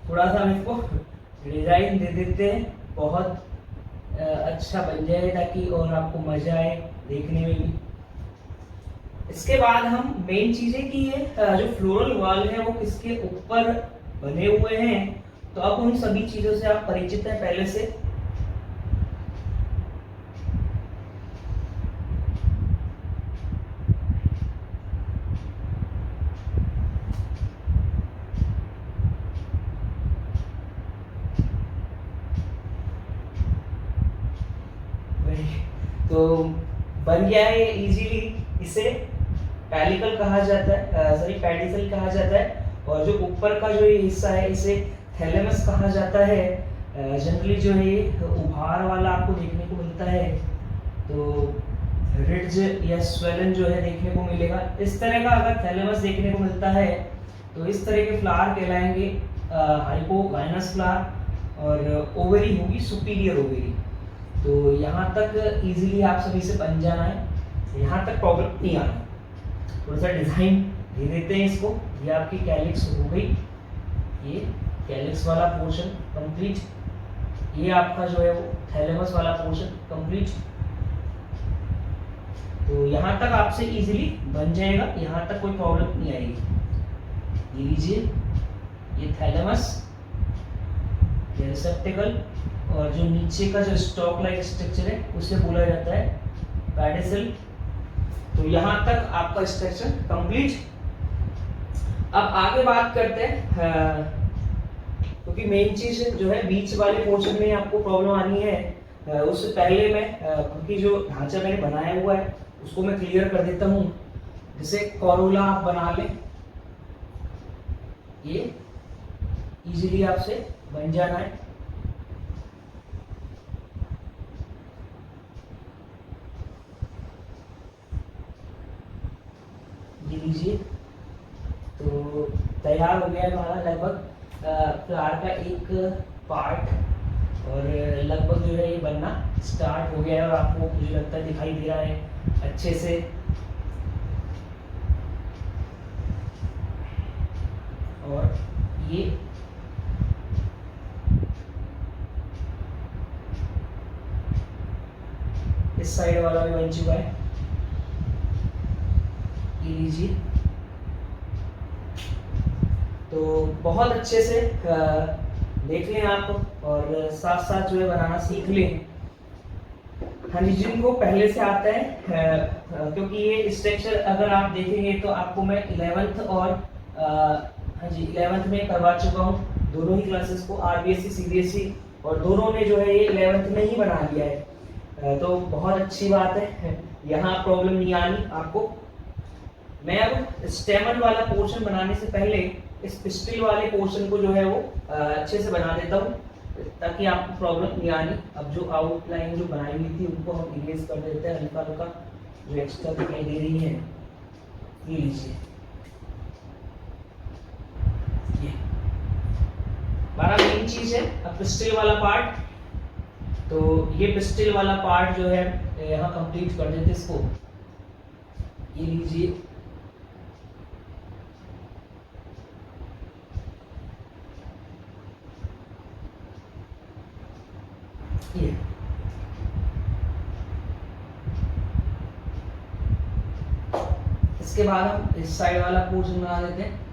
थोड़ा सा हम इसको डिजाइन दे देते हैं, बहुत अच्छा बन जाए ताकि और आपको मजा आए देखने में भी। इसके बाद हम मेन चीजें की है, जो फ्लोरल वॉल है वो किसके ऊपर बने हुए हैं, तो अब उन सभी चीजों से आप परिचित हैं पहले से। तो बन गया है इजीली, इसे पैलिकल कहा जाता है, सॉरी पेडिसल कहा जाता है। और जो ऊपर का जो ये हिस्सा है इसे थैलेमस कहा जाता है। जनरली जो है उभार वाला आपको देखने को मिलता है, तो रिड्ज या स्वेलन जो है देखने को मिलेगा। इस तरह का अगर थैलेमस देखने को मिलता है तो इस तरह के फ्लावर कहलाएंगे हाइपोगाइनस फ्लावर, और ओवरी होगी सुपीरियर ओवरी। तो यहाँ तक इजीली आप सभी से बन जाना है, यहाँ तक प्रॉब्लम नहीं आना। थोड़ा सा डिजाइन दे देते हैं इसको। ये आपकी कैलिक्स हो गई, ये कैलिक्स वाला पोर्शन कंप्लीट, ये आपका जो है वो थैलेमस वाला पोर्शन कंप्लीट। तो यहाँ तक आपसे इजीली बन जाएगा, यहाँ तक कोई प्रॉब्लम नहीं आएगी। ये लीजिए, ये थैलेमस, ये रिसेप्टेकल, और जो नीचे का जो स्टॉक लाइक स्ट्रक्चर है उसे बोला जाता है पेडिसल। तो यहाँ तक आपका स्ट्रक्चर कंप्लीट। अब आगे बात करते हैं, क्योंकि मेन चीज जो है बीच वाले पोर्शन में आपको प्रॉब्लम आनी है। उससे पहले मैं क्योंकि जो ढांचा मैंने बनाया हुआ है उसको मैं क्लियर कर देता हूँ। जैसे कोरोला आप बना लें, ये इजीली आपसे बन जाना है। ये लीजिए, तो तैयार हो गया है हमारा लगभग फ्लावर का एक पार्ट, और लगभग जो है ये बनना स्टार्ट हो गया है और आपको मुझे लगता है दिखाई दे रहा है अच्छे से। और ये इस साइड वाला भी बन चुका है, ये लीजिए। तो बहुत अच्छे से देख लें आप और साथ साथ जो है बनाना सीख लें। हाँ जी, जिनको पहले से आता है, क्योंकि ये स्ट्रक्चर अगर आप देखेंगे तो आपको मैं 11th और हाँ जी 11th में करवा चुका हूँ दोनों ही क्लासेस को, आरबीएससी सीबीएसई, और दोनों ने जो है ये 11th में ही बना लिया है। तो बहुत अच्छी बात है, यहाँ प्रॉब्लम नहीं आनी आपको। मैं अब स्टेमन वाला पोर्शन बनाने से पहले इस पिस्टिल वाले पोर्शन को जो है वो अच्छे से बना देता हूँ, ताकि आपको प्रॉब्लम नहीं आनी। अब जो आउटलाइन जो बनाई हुई थी उनको हम इरेज कर देते हैं, हल्का हल्का जो एक्स्ट्रा दिखाई दे रही है। ये लीजिए, ये हमारा मेन चीज है अब पिस्टिल वाला पार्ट। तो ये पिस्टल वाला पार्ट जो है यहाँ कंप्लीट कर देते इसको। ये लीजिए, ये इसके बाद हम इस साइड वाला पोर्शन बना देते हैं।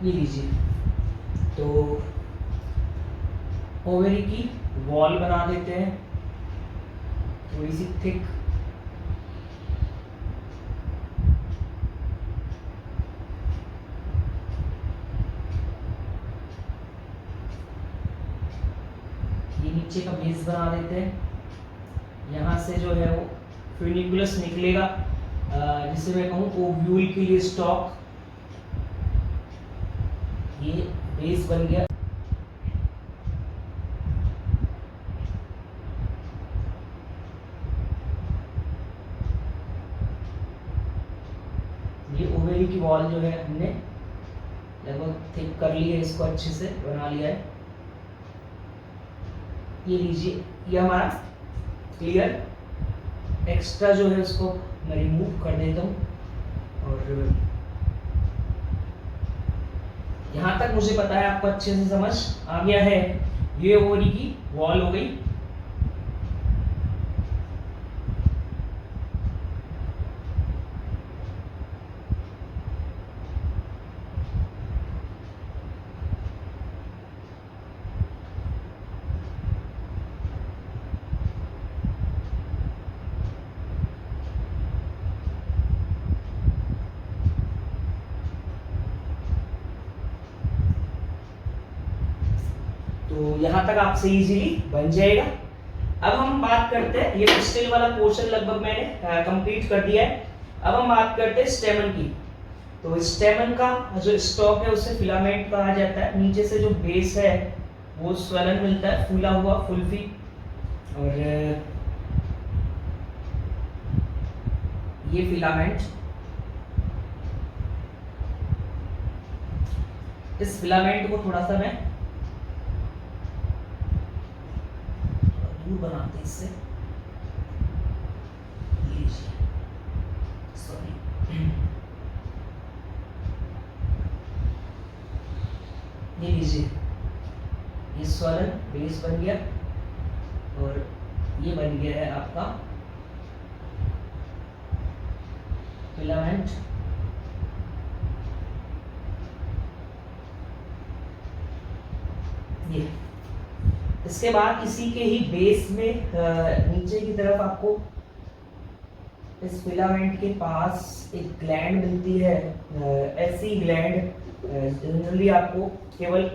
ये लीजिए, तो ओवरी की वॉल बना देते हैं थोड़ी सी थिक। ये नीचे का बेस बना देते हैं। यहाँ से जो है वो फ्यूनिकुलस निकलेगा, जिसे मैं कहूँ ओव्यूल के लिए स्टॉक। ये बेस बन गया। ये ओवेरी की वॉल जो है हमने लगभग थिक कर ली है, इसको अच्छे से बना लिया है। ये लीजिए, ये हमारा क्लियर। एक्स्ट्रा जो है उसको मैं रिमूव कर देता हूँ। और यहाँ तक मुझे पता है आपको अच्छे से समझ आ गया है। ये ओवरी की वॉल हो गई। तो यहाँ तक आपसे इजीली बन जाएगा। अब हम बात करते हैं, ये पिस्टल वाला पोर्शन लगभग मैंने कंप्लीट कर दिया है। अब हम बात करते हैं स्टेमन की। तो स्टेमन का जो स्टॉक है उसे फिलामेंट कहा जाता है। नीचे से जो बेस है वो स्वलन मिलता है, फूला हुआ, फुल्फी। और ये फिलामेंट, इस फिलामेंट को थोड़ा सा मैं दूर बनाते इससे। सॉरी, ये लीजिए, ये स्वलन बेस बन गया और ये बन गया है आपका फिलामेंट। ये इसके बाद इसी के ही बेस में नीचे की तरफ आपको इस फिलामेंट के पास एक ग्लैंड मिलती है। ऐसी ग्लैंड जनरली आपको केवल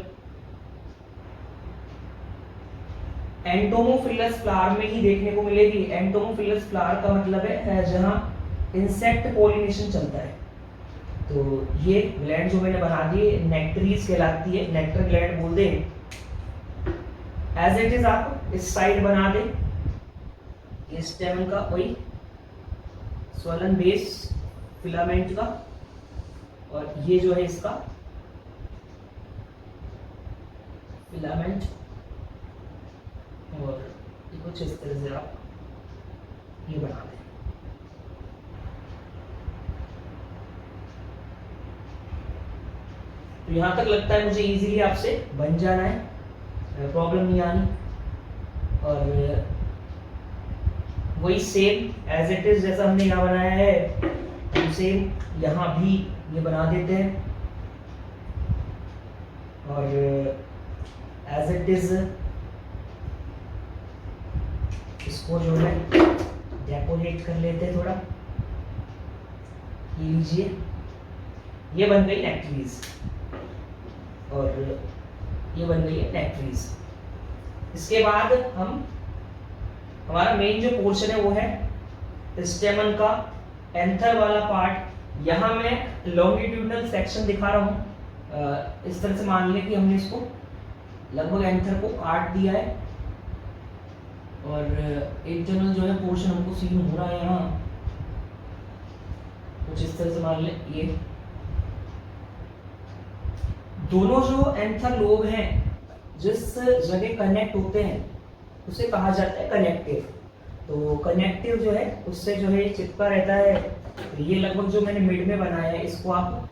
एंटोमोफिलस फ्लावर में ही देखने को मिलेगी। एंटोमोफिलस फ्लावर का मतलब है जहां इंसेक्ट पॉलिनेशन चलता है। तो ये ग्लैंड जो मैंने बना दी नेक्टरीज कहलाती है, नेक्टर ग्लैंड बोल दें। एज इट इज आप इस साइड बना दें। इस स्टेमन का वही स्वलन बेस फिलामेंट का, और ये जो है इसका फिलामेंट। और कुछ इस तरह से आप ये बना दें। तो यहां तक लगता है मुझे इजीली आपसे बन जाना है, प्रॉब्लम नहीं आनी। और वही सेम एज इट इज जैसा हमने यहाँ बनाया है, हम सेम यहाँ भी ये बना देते हैं। और एज इट इज इसको जो है डेकोरेट कर लेते हैं थोड़ा। ये लीजिए, ये बन गई नेक्टरीज और ये बन गई है नेक्टरीज। इसके बाद हम हमारा मेन जो पोर्शन है वो है स्टेमन का एंथर वाला पार्ट। यहाँ मैं लॉन्गिट्यूडनल सेक्शन दिखा रहा हूँ। इस तरह से मान लें कि हमने इसको लगभग एंथर को काट दिया है और इंटरनल जो है पोर्शन हमको सीन हो रहा है यहाँ। कुछ इस तरह से मान लें। ये दोनों जो एंथर लोब हैं जिस जगह कनेक्ट होते हैं उसे कहा जाता है कनेक्टिव। तो कनेक्टिव जो है उससे जो है चिपका रहता है। तो ये लगभग जो मैंने मिड में बनाया है इसको आप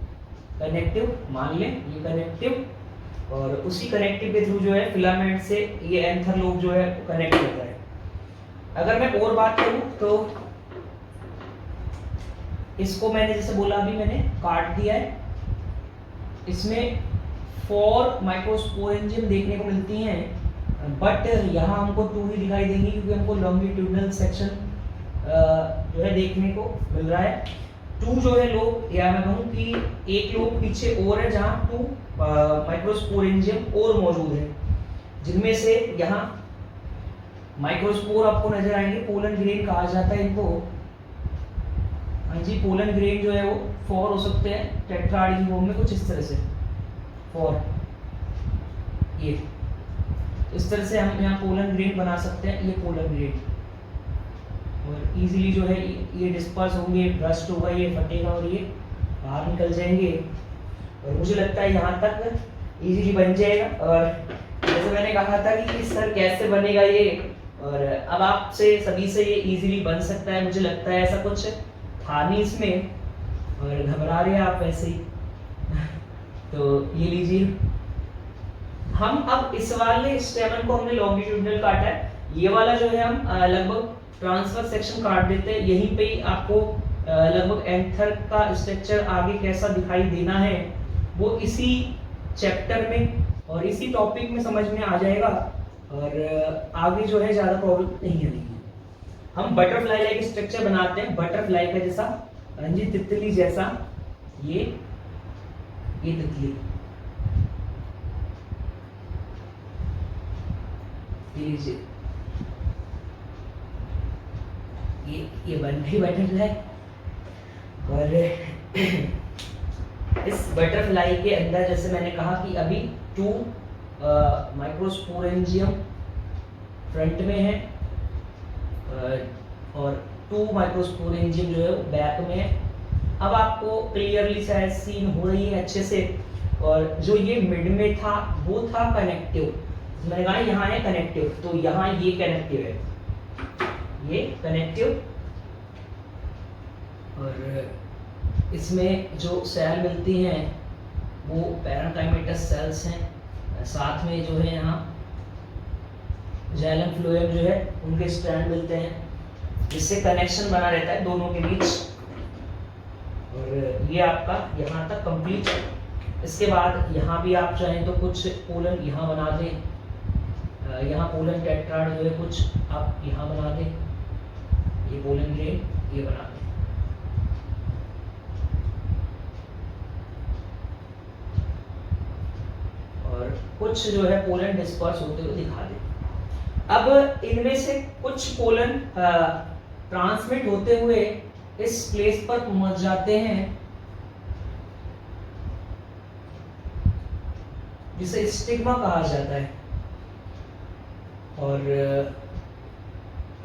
कनेक्टिव मान लें, ये कनेक्टिव, और उसी कनेक्टिव के थ्रू जो है फिलामेंट से ये एंथर लोब जो है कनेक्ट होता है। अगर मैं और बात करूं तो इसको मैंने जैसे बोला अभी मैंने काट दिया है। इसमें 4 माइक्रोस्पोरेंजियम देखने को मिलती हैं, बट यहाँ हमको 2 ही दिखाई देंगी क्योंकि हमको लॉन्गिट्यूडनल सेक्शन जो है देखने को मिल रहा है। 2 जो है लोब, या मैं कहूँ कि एक लोब पीछे और है जहाँ 2 माइक्रोस्पोरेंजियम और मौजूद है, जिनमें से यहाँ माइक्रोस्पोर आपको नजर आएंगे। पोलन ग्रेन कहा जाता है इनको। हाँ जी, पोलन ग्रेन जो है वो 4 हो सकते हैं टेट्राहेड्रल फॉर्म में, कुछ इस तरह से 4। ये इस तरह से हम यहाँ पोलन ग्रेन बना सकते हैं। ये पोलन ग्रेन, और इजीली जो है ये डिस्पर्स होंगे, ब्रस्ट होगा, ये फटेगा और ये बाहर निकल जाएंगे। और मुझे लगता है यहाँ तक इजीली बन जाएगा। और जैसे मैंने कहा था कि सर कैसे बनेगा ये, और अब आपसे सभी से ये इजीली बन सकता है। मुझे लगता है ऐसा कुछ था नहीं इसमें, और घबरा रहे हैं आप वैसे ही। तो ये लीजिए, हम अब इस वाले स्टेमन को हमने लॉन्गिट्यूडनल काटा है। ये वाला जो है हम लगभग ट्रांसफर सेक्शन काट देते हैं। यहीं पे ही आपको लगभग एंथर का स्ट्रक्चर आगे कैसा दिखाई देना है वो इसी चैप्टर में और इसी टॉपिक में समझ में आ जाएगा, और आगे जो है ज़्यादा प्रॉब्लम नहीं आएगी। हम बटरफ्लाई लाइक स्ट्रक्चर बनाते हैं, बटरफ्लाई का जैसा, जी तितली जैसा। ये तितली, ये बन गई बटरफ्लाई। और इस बटरफ्लाई के अंदर जैसे मैंने कहा कि अभी 2 माइक्रोस्पोरेंजियम फ्रंट में है, और 2 माइक्रोस्पोरेंजियम जो है बैक में है। अब आपको क्लियरली शायद सीन हो रही है अच्छे से। और जो ये मिड में था वो था कनेक्टिव। मैंने कहा यहाँ है कनेक्टिव, तो यहाँ ये कनेक्टिव है, ये कनेक्टिव। और इसमें जो सेल मिलती हैं वो पैराकाइमेटस सेल्स हैं। साथ में जो है यहाँ जाइलम फ्लोएम जो है उनके स्ट्रैंड मिलते हैं, जिससे कनेक्शन बना रहता है दोनों के बीच। और ये आपका यहाँ तक कंप्लीट। इसके बाद यहाँ भी आप चाहें तो कुछ पोलन यहाँ बना दें, यहाँ पोलन टेट्राड जो है कुछ आप यहाँ बना दें, ये पोलन ग्रेन ये बना दें। और कुछ जो है पोलन डिस्पर्स होते हुए दिखा दें। अब इनमें से कुछ पोलन ट्रांसमिट होते हुए इस प्लेस पर पहुंच जाते हैं जिसे स्टिग्मा कहा जाता है। और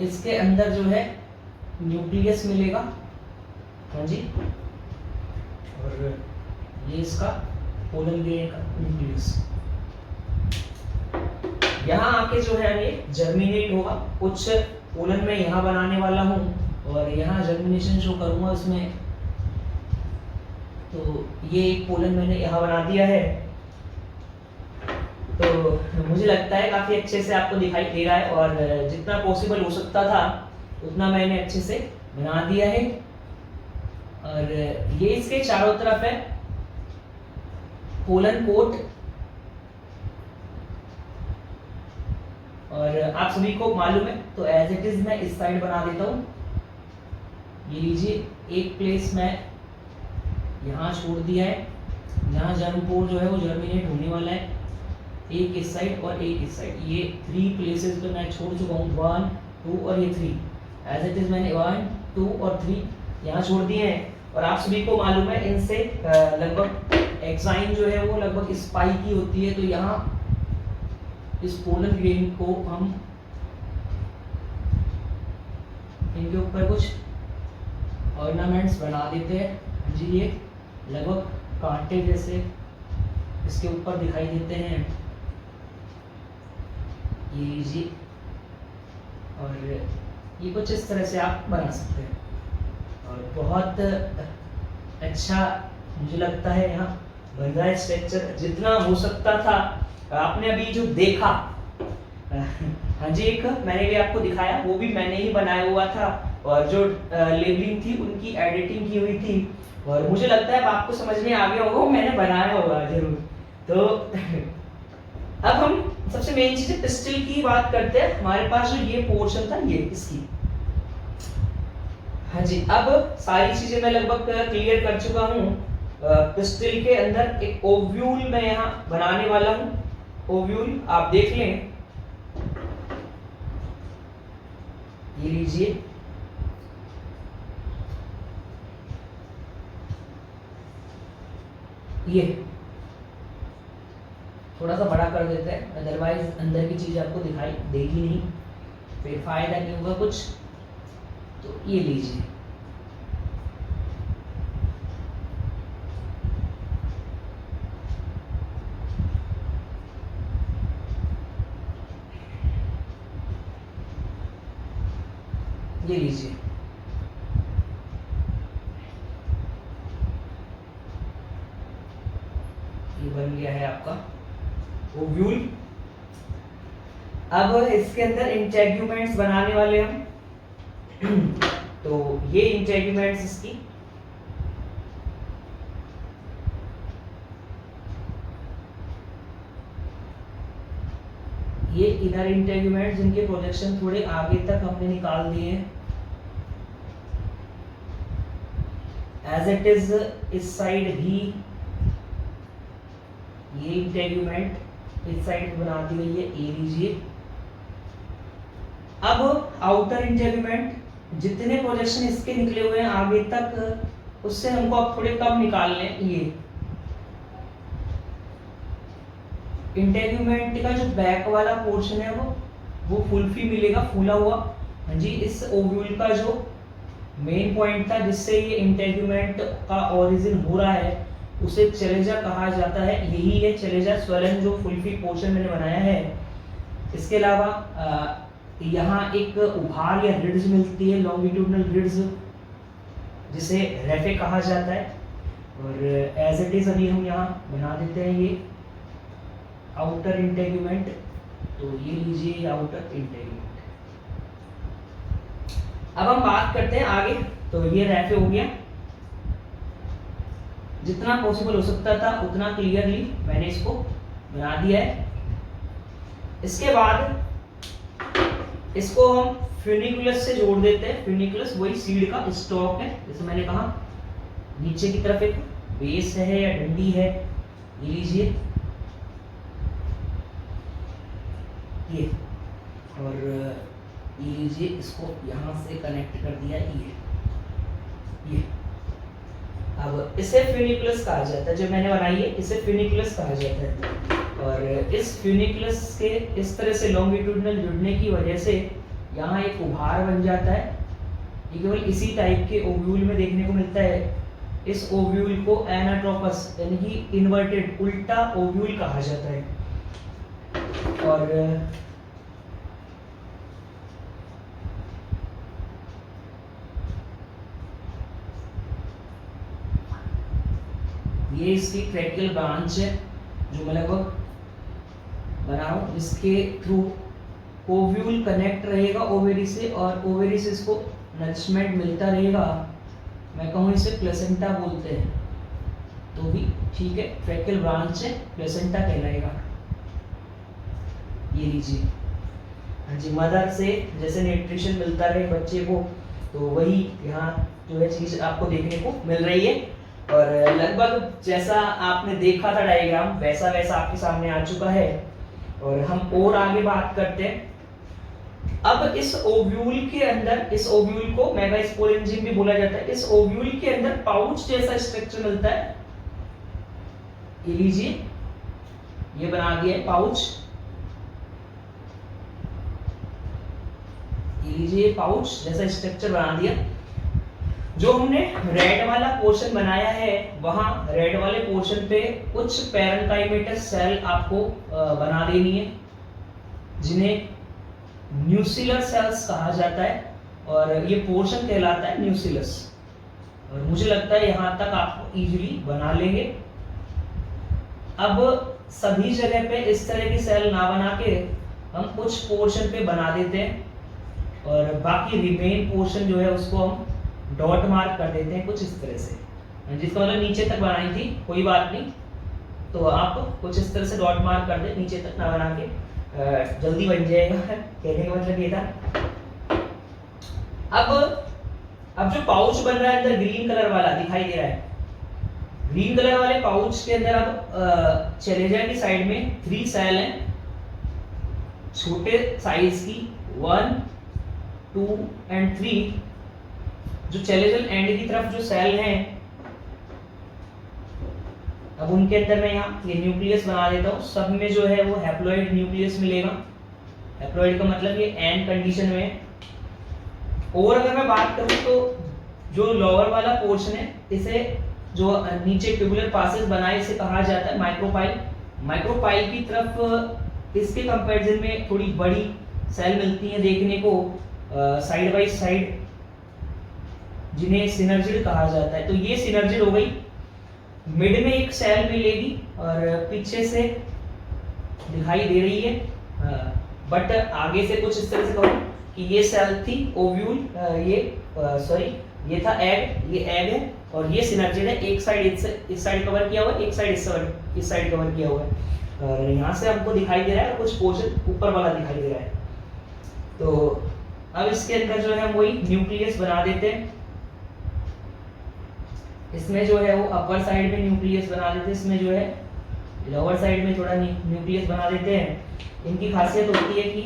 इसके अंदर जो है न्यूक्लियस मिलेगा, हाँ जी, और ये इसका पोलन ग्रेन का न्यूक्लियस। यहाँ आके जो है ये जर्मिनेट होगा। कुछ पोलन में यहाँ बनाने वाला हूँ और यहाँ जर्मिनेशन शो करूँगा इसमें। तो ये एक पोलन मैंने यहाँ बना दिया है। तो मुझे लगता है काफ़ी अच्छे से आपको दिखाई दे रहा है, और जितना पॉसिबल हो सकता था उतना मैंने अच्छे से बना दिया है। और ये इसके चारों तरफ है पोलन कोट। और आप सभी को मालूम है तो एज इट इज मैं इस साइड बना देता हूँ। ये लीजिए, एक प्लेस मैं यहाँ छोड़ दिया है, यहाँ जर्मपोर जो है वो जर्मिनेट होने वाला है, एक इस साइड और एक इस साइड। ये 3 प्लेसेस पे मैं छोड़ चुका हूँ, 1 2 और ये 3। एज इट इज मैंने 1 2 और 3 यहाँ छोड़ दिए हैं। और आप सभी को मालूम है इनसे लगभग एक्साइन जो है वो लगभग स्पाइकी होती है। तो यहाँ इस पोलन ग्रेन को हम इनके ऊपर कुछ ऑर्नामेंट्स बना देते हैं जी। ये लगभग कांटे जैसे इसके ऊपर दिखाई देते हैं, ये लीजिए। और ये कुछ इस तरह से आप बना सकते हैं और बहुत अच्छा मुझे लगता है यहाँ बन रहा है स्ट्रक्चर जितना हो सकता था। आपने अभी जो देखा हाँ जी, एक मैंने भी आपको दिखाया, वो भी मैंने ही बनाया हुआ था और जो लेबलिंग थी उनकी एडिटिंग की हुई थी और मुझे लगता है अब आपको समझ में आ गया होगा, वो मैंने बनाया होगा जरूर। तो अब हम सबसे मेन चीज पिस्टल की बात करते हैं। हमारे पास जो ये पोर्शन था ये इसकी, हाँ जी, अब सारी चीजें मैं लगभग क्लियर कर चुका हूँ। पिस्टल के अंदर एक ओव्यूल मैं यहाँ बनाने वाला हूँ। ओव्यूल आप देख लें, ये लीजिए, ये थोड़ा सा बड़ा कर देते हैं, अदरवाइज अंदर की चीज आपको दिखाई देगी नहीं, फिर फायदा नहीं होगा कुछ। तो ये लीजिए, ये लीजिए, ये बन गया है आपका ओव्यूल। अब इसके अंदर इंटेग्यूमेंट्स बनाने वाले हम तो ये इंटेग्यूमेंट्स इसकी, ये इनर इंटेग्यूमेंट्स जिनके प्रोजेक्शन थोड़े आगे तक हमने निकाल दिए हैं। एज इट इज इस साइड भी ये इंटेग्यूमेंट इस साइड बना दी गई है, ये लीजिए। अब आउटर इंटेग्यूमेंट जितने प्रोजेक्शन इसके निकले हुए हैं आगे तक, उससे हमको अब थोड़े कम निकालने हैं। ये इंटेग्यूमेंट का जो बैक वाला पोर्शन है वो फुलफी मिलेगा, फूला हुआ। हाँ जी, इस ओव्यूल का जो मेन पॉइंट था जिससे ये इंटेग्यूमेंट का ओरिजिन हो रहा है उसे चलेजा कहा जाता है। यही है चलेजा स्वलन जो फुलफी पोर्शन मैंने बनाया है। इसके अलावा यहाँ एक उभार या रिड्ज मिलती है, लॉन्गिट्यूडनल रिड्ज, जिसे रेफे कहा जाता है। और एज इट इज अभी हम यहाँ बना देते हैं ये आउटर इंटेग्यूमेंट। तो ये लीजिए आउटर इंटेग्यूमेंट। अब हम बात करते हैं आगे। तो ये रेफे हो गया, जितना पॉसिबल हो सकता था उतना क्लियरली मैंने इसको बना दिया है। इसके बाद इसको हम फ्यूनिकुलस से जोड़ देते हैं। फ्यूनिकुलस वही सीड का स्टॉक है, जैसे मैंने कहा नीचे की तरफ एक बेस है या डंडी है, ये लीजिए ये, और ये लीजिए इसको यहाँ से कनेक्ट कर दिया ये। अब इसे फ्यूनिकुलस कहा जाता है, जो मैंने बनाई है इसे फ्यूनिकुलस कहा जाता है। और इस फ्यूनिकुलस के इस तरह से लॉन्गिट्यूडनल जुड़ने की वजह से यहाँ एक उभार बन जाता है। ये केवल इसी टाइप के ओव्यूल में देखने को मिलता है। इस ओव्यूल को एनाट्रोपस यानी कि इन्वर्टेड उल्टा ओव्यूल कहा जाता है। और ये इसकी ट्रैकियल ब्रांच है जो मैं लगभग बना रहा हूँ, जिसके थ्रू ओव्यूल कनेक्ट रहेगा ओवेरी से और ओवेरी से इसको नरिशमेंट मिलता रहेगा। मैं कहूँ इसे प्लेसेंटा बोलते हैं तो भी ठीक है, ट्रैकियल ब्रांच है, प्लेसेंटा कहलाएगा। ये लीजिए, हाँ जी, मदर से जैसे न्यूट्रिशन मिलता रहे बच्चे को, तो वही यहाँ जो है चीज आपको देखने को मिल रही है। और लगभग जैसा आपने देखा था डायग्राम वैसा वैसा आपके सामने आ चुका है। और हम और आगे बात करते हैं। अब इस ओव्यूल के अंदर, इस ओव्यूल को मेगास्पोरेंजियम भी बोला जाता है, इस ओव्यूल के अंदर पाउच जैसा स्ट्रक्चर मिलता है। ये लीजिए, ये बना दिया है पाउच, ये लीजिए पाउच जैसा स्ट्रक्चर बना दिया। जो हमने रेड वाला पोर्शन बनाया है वहां रेड वाले पोर्शन पे कुछ पैरेन्काइमेटस सेल आपको बना देनी है, जिन्हें न्यूसिलर सेल्स कहा जाता है, और ये पोर्शन कहलाता है न्यूसिलस। और मुझे लगता है यहां तक आप इजीली बना लेंगे। अब सभी जगह पे इस तरह की सेल ना बना के हम कुछ पोर्शन पे बना देते हैं, और बाकी रिमेन पोर्शन जो है उसको हम डॉट मार्क कर देते हैं कुछ इस तरह से, जिसका मतलब नीचे तक बनाई थी कोई बात नहीं, तो आप कुछ इस तरह से डॉट मार्क कर दे, नीचे तक ना बना के, जल्दी बन जाएगा। कहने का मतलब ये था। अब जो पाउच बन रहा है अंदर ग्रीन कलर वाला दिखाई दे रहा है, ग्रीन कलर वाले पाउच के अंदर अब चलेजा की साइड में 3 सेल हैं, छोटे साइज की 1, 2 एंड 3। जो चलेजल एंड की तरफ जो सेल हैं, अब उनके अंदर मैं यहाँ ये न्यूक्लियस बना देता हूँ। सब में जो है वो हैप्लॉइड न्यूक्लियस मिलेगा। हैप्लॉइड का मतलब ये एंड कंडीशन में है। और अगर मैं बात करूँ तो जो लोअर वाला पोर्शन है, इसे जो नीचे ट्यूबुलर पासेस बनाए इसे कहा जाता है माइक्रोपाइल। माइक्रोपाइल की तरफ इसके कंपैरिजन में थोड़ी बड़ी सेल मिलती हैं देखने को साइड बाय साइड, जिन्हें सिनर्जिड कहा जाता है। तो ये सिनर्जिड हो गई। मिड में एक सेल मिलेगी और पीछे से दिखाई दे रही है, बट आगे से कुछ इस तरह से कहूँ कि ये सेल थी ओव्यूल, ये था एग, ये एग है और ये सिनर्जिड है। एक साइड इस साइड कवर किया हुआ है, एक साइड इस साइड कवर किया हुआ है, और यहाँ से हमको दिखाई दे रहा है कुछ पोर्शन ऊपर वाला दिखाई दे रहा है। तो अब इसके अंदर जो है वही न्यूक्लियस बना देते हैं। इसमें जो है वो अपर साइड में न्यूक्लियस बना देते हैं, इसमें जो है लोअर साइड में थोड़ा न्यूक्लियस बना देते हैं। इनकी खासियत होती है कि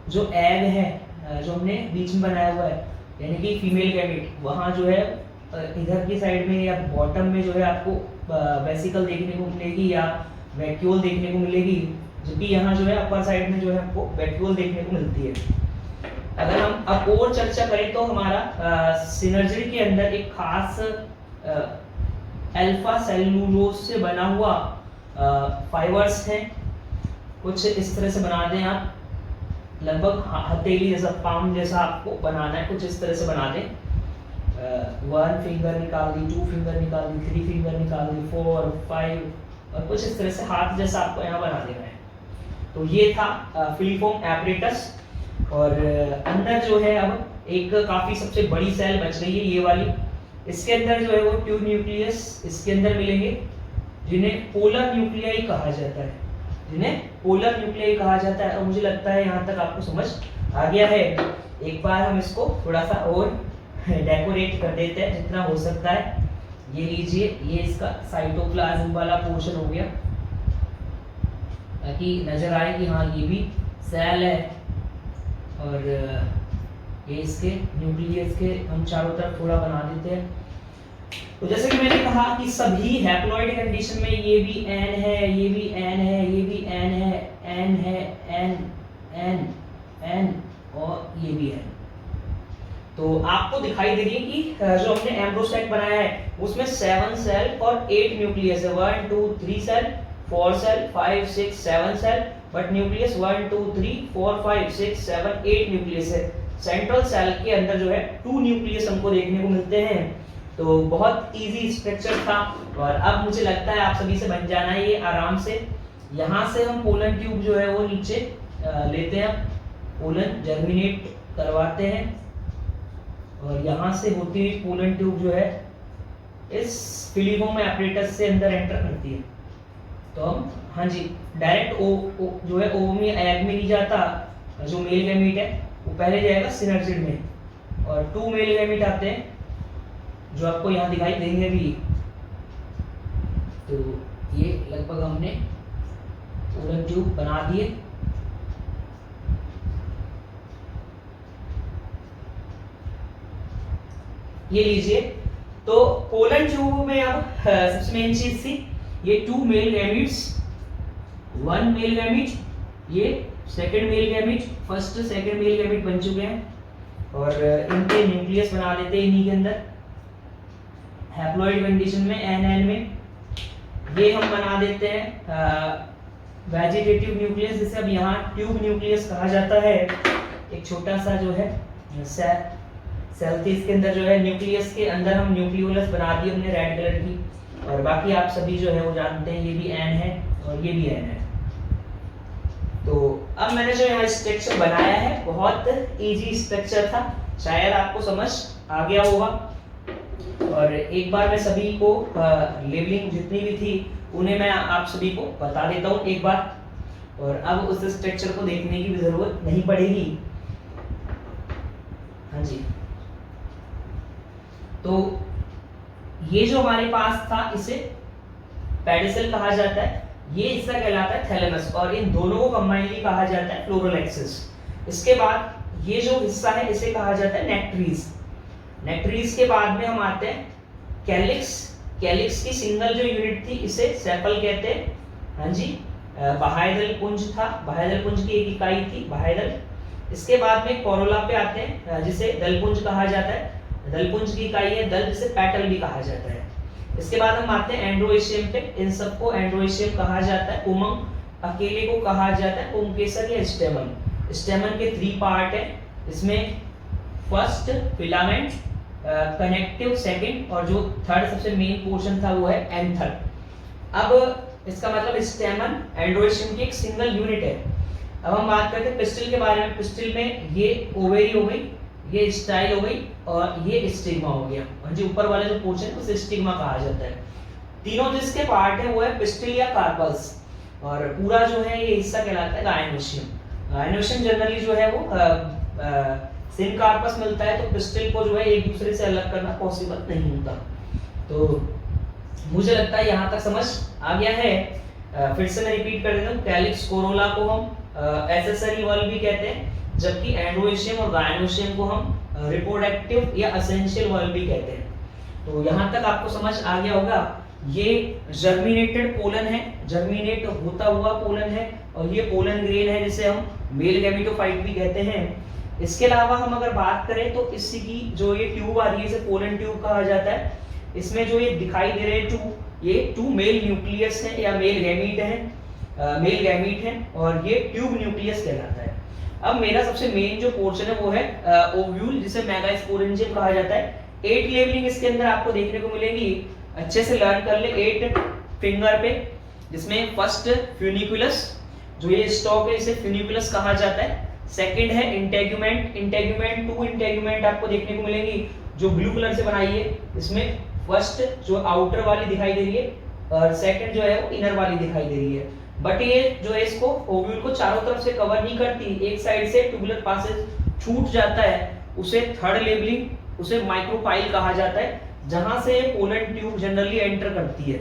जो एग है जो हमने बीच में बनाया हुआ है, यानी कि फीमेल गैमेट, वहाँ जो है इधर की साइड में या बॉटम में जो है आपको वेसिकल देखने को मिलेगी या वैक्यूल देखने को मिलेगी, जबकि यहाँ जो है अपर साइड में जो है आपको वैक्यूल देखने को मिलती है। अगर हम अब और चर्चा करें तो हमारा सिनर्जिड के अंदर एक खास अल्फा सेलुलोज से बना हुआ फाइबर्स है। कुछ इस तरह से बना दें आप, लगभग हथेली जैसा, पाम जैसा आपको बनाना है, कुछ इस तरह से बना दें। 1 फिंगर निकाल दी, 2 फिंगर निकाल दी, 3 फिंगर निकाल दी, 4, 5 और कुछ इस तरह से हाथ जैसा आपको यहाँ बना देना है। तो ये था फिलीफॉर्म एपरेटस। और अंदर जो है अब एक काफी सबसे बड़ी सेल बच रही है, ये वाली। इसके अंदर जो है वो 2 न्यूक्लियस इसके अंदर मिलेंगे, जिन्हें पोलर न्यूक्लियाई कहा जाता है, और मुझे लगता है यहाँ तक आपको समझ आ गया है। एक बार हम इसको थोड़ा सा और डेकोरेट कर देते हैं जितना हो सकता है। ये लीजिए, ये इसका साइटोप्लाज्म वाला पोर्शन हो गया, ताकि नजर आए कि हाँ ये भी सेल है। और ये इसके न्यूक्लियस के हम चारों तरफ थोड़ा बना देते हैं। तो जैसे कि मैंने कहा कि सभी हैप्लॉइड कंडीशन में ये भी एन है, ये भी एन है, ये भी एन है, एन है, एन एन एन और ये भी है। तो आपको दिखाई दे रही है कि जो हमने एम्ब्रोसेक बनाया है उसमें 7 सेल और 8 न्यूक्लियस है। 1 2 3 cell, 4 cell, 5 6 7 cell, but nucleus 1 2 3 4 5 6 7 8 nucleus है। सेंट्रल सेल के अंदर जो है 2 न्यूक्लियस हमको देखने को मिलते हैं। तो बहुत इजी स्ट्रक्चर था, और अब मुझे लगता है आप सभी से बन जाना है ये आराम से। यहाँ से हम पोलन ट्यूब जो है वो नीचे लेते हैं, पोलन जर्मिनेट करवाते हैं, और यहाँ से होती हुई पोलन ट्यूब जो है इस फिलीफॉर्म एपरेटस से अंदर एंटर करती है। तो हम हाँ जी डायरेक्ट जो है ओवम या एग में नहीं जाता। जो मेल गैमीट है वो पहले जाएगा सिनर्जिड में, और 2 मेल गैमीट आते हैं जो आपको यहाँ दिखाई देंगे भी। तो ये लगभग हमने पोलन ट्यूब बना दिए। ये लीजिए, तो पोलन ट्यूब में अब सबसे मेन चीज थी ये 2 मेल गैमीट्स, 1 मेल गैमीट, ये second male gamete, first second male gamete बन चुके हैं। और इनके न्यूक्लियस बना देते हैं इन्हीं के अंदर हैप्लॉइड कंडीशन में NN में। ये हम बना देते हैं वेजिटेटिव न्यूक्लियस, जिसे अब यहाँ ट्यूब न्यूक्लियस कहा जाता है। एक छोटा सा जो है सेल थी, इसके अंदर जो है न्यूक्लियस के अंदर हम न्यूक्लियोलस बना दी हमने रेड कलर की, और बाकी आप सभी जो है वो जानते हैं ये भी N है और ये भी N है। तो अब मैंने जो यहाँ स्ट्रक्चर बनाया है बहुत इजी स्ट्रक्चर था, शायद आपको समझ आ गया होगा। और एक बार मैं सभी को लेबलिंग जितनी भी थी उन्हें मैं आप सभी को बता देता हूँ एक बार, और अब उस स्ट्रक्चर को देखने की भी जरूरत नहीं पड़ेगी। हाँ जी, तो ये जो हमारे पास था इसे पेडिसल कहा जाता है, ये हिस्सा कहलाता है थैलेमस, और इन दोनों को कंबाइनली कहा जाता है फ्लोरल एक्सिस। इसके बाद ये जो हिस्सा है इसे कहा जाता है नेक्ट्रीज। नेक्ट्रीज के बाद में हम आते हैं कैलिक्स। कैलिक्स की सिंगल जो यूनिट थी इसे सेपल कहते हैं। हाँ जी, बाह्यदल पुंज था, बाह्यदल पुंज की एक इकाई थी बाह्यदल। इसके बाद में कोरोला पे आते हैं जिसे दलपुंज कहा जाता है, दलपुंज की इकाई है दल, जिसे पेटल भी कहा जाता है। इसके बाद हम आते हैं एंड्रोएशियम पे, इन सबको एंड्रोएशियम कहा जाता है। उमंग अकेले को कहा जाता है पुंकेसर या स्टेमन। स्टेमन के 3 पार्ट है, इसमें फर्स्ट फिलामेंट, कनेक्टिव सेकंड, और जो थर्ड सबसे मेन पोर्शन था वो है एंथर। अब इसका मतलब स्टेमन एंड्रोएशियम की एक सिंगल यूनिट है। अब हम बात करते हैं पिस्टिल के बारे में। पिस्टिल में ये ओवेरी हो गई, ये स्टाइल हो गई और ये स्टिग्मा हो गया, और जो ऊपर वाला जो पोर्शन है उसे स्टिग्मा कहा जाता है। तीनों जिसके पार्ट है वो है पिस्टिल या कार्पल्स, और पूरा जो है ये हिस्सा कहलाता है गायनोशियम। गायनोशियम जनरली जो है वो सिन कार्पस मिलता है, तो पिस्टिल को जो है एक दूसरे से अलग करना पॉसिबल नहीं होता। तो मुझे लगता है यहाँ तक समझ आ गया है। फिर से मैं रिपीट कर देता हूँ, कैलिक्स कोरोला को हम एसेसरी वॉल भी कहते हैं, जबकि एंड्रोएशियम और गायनोशियम को हम रिप्रोडक्टिव या एसेंशियल वॉल भी कहते हैं। तो यहाँ तक आपको समझ आ गया होगा। ये जर्मिनेटेड पोलन है, जर्मिनेट होता हुआ पोलन है, और ये पोलन ग्रेन है जिसे हम मेल गैमेटोफाइट भी कहते हैं। इसके अलावा हम अगर बात करें तो इसकी जो ये ट्यूब आ रही है इसे पोलन ट्यूब कहा जाता है। इसमें जो ये दिखाई दे रहे हैं ये 2 मेल न्यूक्लियस है या मेल गैमीट है, मेल गैमीट है, और ये ट्यूब न्यूक्लियस कहलाता है। अब मेरा सबसे मेन जो पोर्शन है वो है ओव्यूल, जिसे मेगास्पोरेंजियम कहा जाता है। 8 लेबलिंग इसके अंदर आपको देखने को मिलेंगी, अच्छे से लर्न कर ले 8 फिंगर पे, जिसमें फर्स्ट फ्यूनिकुलस, जो ये स्टॉक है इसे फ्यूनिकुलस कहा जाता है। सेकंड है इंटेगुमेंट, इंटेगुमेंट 2 इंटेगुमेंट आपको देखने को मिलेंगी जो ब्लू कलर से बनाई है। इसमें फर्स्ट जो आउटर वाली दिखाई दे रही है और सेकंड जो है वो इनर वाली दिखाई दे रही है, बट ये जो है इसको ओव्यूल को चारों तरफ से कवर नहीं करती, एक साइड से ट्यूबुलर पासेज छूट जाता है, उसे थर्ड लेबलिंग, उसे माइक्रोपाइल कहा जाता है, जहां से पोलन ट्यूब जनरली एंटर करती है।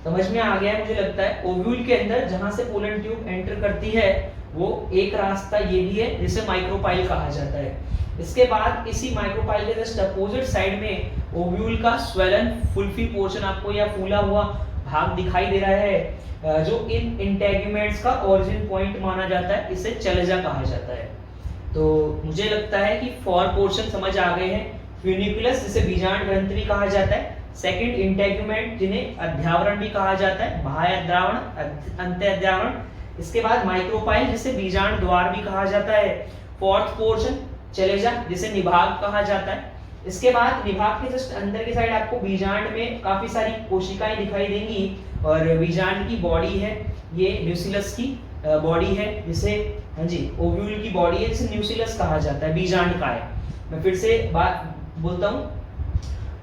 समझ में आ गया है मुझे लगता है। ओव्यूल के अंदर जहां से पोलन ट्यूब एंटर करती है वो एक रास्ता ये भी है जिसे माइक्रोपाइल कहा जाता है। इसके बाद इसी माइक्रोपाइल के जस्ट अपोजिट साइड में ओव्यूल का स्वेलन फुलफी पोर्शन आपको या फूला हुआ भाग दिखाई दे रहा है, जो इन इंटेगुमेंट्स का ओरिजिन पॉइंट माना जाता है, इसे चलेजा कहा जाता है। तो मुझे लगता है कि 4 पोर्शन समझ आ गए हैं। फ्यूनिकुलस जिसे बीजांड ग्रंथि भी कहा जाता है, सेकंड इंटेगुमेंट जिन्हें अध्यावरण भी कहा जाता है, बाह्य अध्यावरण, अंत्य अध्यावरण। इसके बाद माइक्रोपाइल जिसे बीजांड द्वार भी कहा जाता है। फोर्थ पोर्शन चलेजा जिसे निभाग कहा जाता है। इसके बाद निभाग के जस्ट अंदर की साइड आपको बीजांड में काफी सारी कोशिकाएं दिखाई देंगी, और बीजांड की बॉडी है ये न्यूसिलस की बॉडी है, जिसे हाँ जी ओव्यूल की बॉडी है जिसे न्यूसिलस कहा जाता है, बीजांड का है। मैं फिर से बात बोलता हूँ,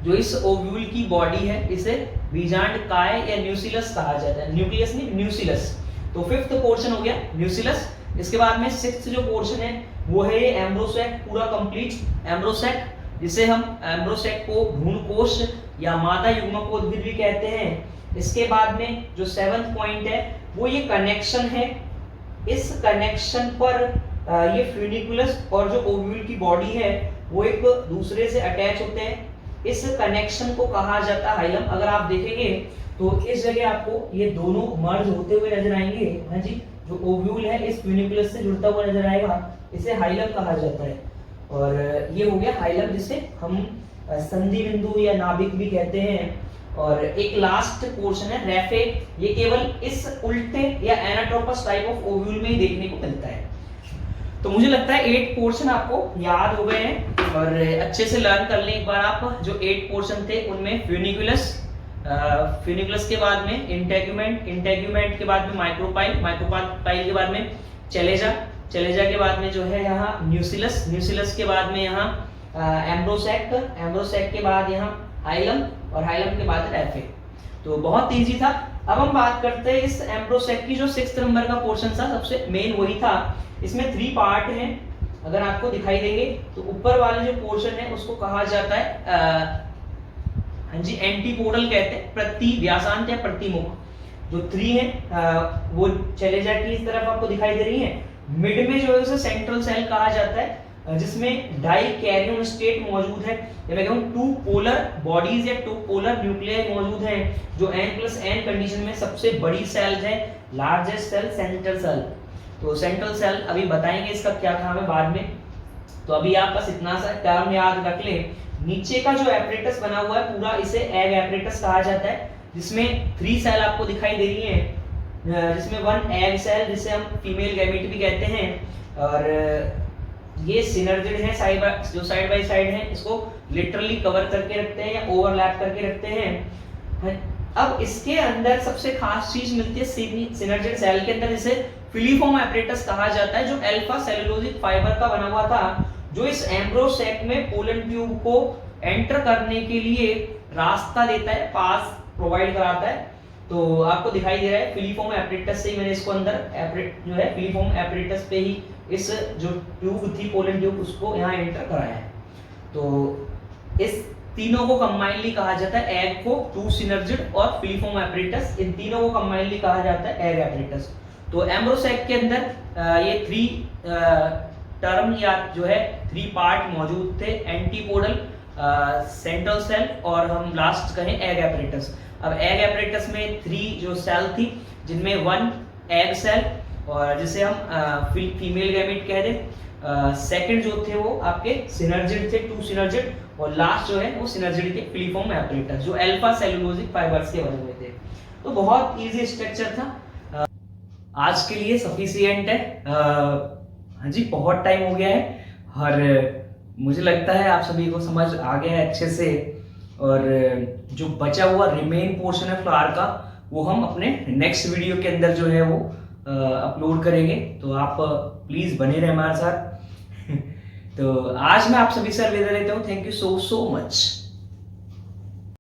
जो इस ओव्यूल की बॉडी है इसे बीजांड काय या न्यूसिलस कहा जाता है, न्यूक्लियस नहीं न्यूसिलस। तो 5th पोर्शन हो गया न्यूसिलस। इसके बाद में 6th जो पोर्शन है वो है एम्ब्रोसैक, पूरा कंप्लीट एम्ब्रोसैक, जिसे हम एम्ब्रोसैक को भ्रूणकोश या मादा युग्मकोद्भिद भी कहते हैं। इसके बाद में जो 7th पॉइंट है वो ये कनेक्शन है, इस कनेक्शन पर ये फ्यूनिकुलस और जो ओव्यूल की बॉडी है वो एक दूसरे से अटैच होते हैं, इस कनेक्शन को कहा जाता है हाइलम। अगर आप देखेंगे तो इस जगह आपको ये दोनों मर्ज होते हुए नजर आएंगे। हाँ जी, जो ओव्यूल है इस फ्यूनिकुलस से जुड़ता हुआ नजर आएगा, इसे हाइलम कहा जाता है। और ये हो गया हाइलम, जिसे हम संधि बिंदु या नाभिक भी कहते हैं। और एक लास्ट पोर्शन है रेफे, ये केवल इस उल्टे या एनाट्रोपस टाइप ऑफ ओव्यूल में ही देखने को मिलता है। तो मुझे लगता है 8 पोर्शन आपको याद हो गए हैं और अच्छे से लर्न कर लें एक बार आप। जो 8 पोर्शन थे उनमें फ्यूनिकुलस, फ्यूनिकुलस के बाद में इंटेगुमेंट, इंटेगुमेंट के बाद में माइक्रोपाइल, माइक्रोपाइल के बाद में चलेजा, चलेजा के बाद में जो है यहाँ न्यूसिलस, न्यूसिलस के बाद में यहाँ एम्ब्रोसेक्ट, एम्ब्रोसेक्ट के बाद यहाँ हाइलम और हाइलम के बाद रेफे। तो बहुत इजी था। अब हम बात करते हैं इस एम्ब्रोसेक्ट की, जो 6 नंबर का पोर्शन था सबसे मेन वही था। इसमें 3 पार्ट हैं, अगर आपको दिखाई देंगे तो ऊपर वाले जो पोर्शन है उसको कहा जाता है हाँ जी एंटीपोडल कहते हैं, प्रति व्यासांत या प्रतिमुख। जो 3 है वो चलेजा की इस तरफ आपको दिखाई दे रही है। मिड में जो है उसे सेंट्रल सेल कहा जाता है, जिसमें डाइकैरियन स्टेट मौजूद है। मैं कहूँ 2 पोलर बॉडीज या 2 पोलर न्यूक्लियाई मौजूद हैं, जो N+N कंडीशन में सबसे बड़ी सेल है, लार्जेस्ट सेल सेंट्रल सेल। तो सेंट्रल सेल अभी बताएंगे इसका क्या काम है बाद में। तो अभी आप बस इतना सा टर्म याद रख लें। नीचे का जो एपरेटस बना हुआ है पूरा, इसे एग एपरेटस कहा जाता है, जिसमें 3 सेल आपको दिखाई दे रही हैं, जिसमें 1 एग सेल जिसे हम फीमेल गैमेट भी कहते हैं, और ये सिनर्जिड है, जो साइड बाय साइड है, इसको लिटरली कवर करके रखते हैं या ओवरलैप करके रखते हैं। अब इसके अंदर सबसे खास चीज मिलती है सिनर्जिड सेल के अंदर, जिसे फिलीफॉर्म एपरेटस कहा जाता है, जो अल्फा सेलुलोजिक फाइबर का बना हुआ था, जो इस एम्ब्रोसेक्ट में पोलन ट्यूब को एंटर करने के लिए रास्ता देता है, पास प्रोवाइड कराता है। तो आपको दिखाई दे रहा है फिलीफॉर्म एपरेटस से ही मैंने इसको अंदर जो है फिलीफॉर्म एपरेटस पे ही इस जो ट्यूब थी पोलन ट्यूब उसको यहाँ एंटर कराया है। तो इस तीनों को कंबाइनली कहा जाता है, एग को, 2 सिनर्जिड और फिलीफॉर्म एपरेटस, इन तीनों को कंबाइनली कहा जाता है एग एपरेटस। तो एम्ब्रोसेक्ट के अंदर ये 3 टर्म या जो है 3 पार्ट मौजूद थे, एंटीपोडल, सेंट्रल सेल और हम लास्ट कहें एग एपरेटस। अब एग एपरेटस में 3 जो सेल थी, जिनमें 1 एग सेल और जिसे हम फीमेल गैमेट कह दें, सेकंड जो थे वो आपके सिनर्जिड थे, 2 सिनर्जिड, और लास्ट जो है वो सिनर्जिड के फिलीफॉर्म एपरेटस, जो अल्फा सेलुलोजिक फाइबर्स के बने हुए थे। तो बहुत इजी स्ट्रक्चर था। आज के लिए सफिशिएंट है। हाँ जी बहुत टाइम हो गया है और मुझे लगता है आप सभी को समझ आ गया है अच्छे से। और जो बचा हुआ रिमेन पोर्शन है फ्लावर का, वो हम अपने नेक्स्ट वीडियो के अंदर जो है वो अपलोड करेंगे। तो आप प्लीज बने रहे हमारे साथ। तो आज मैं आप सभी से विदा लेता हूँ। Thank you so much.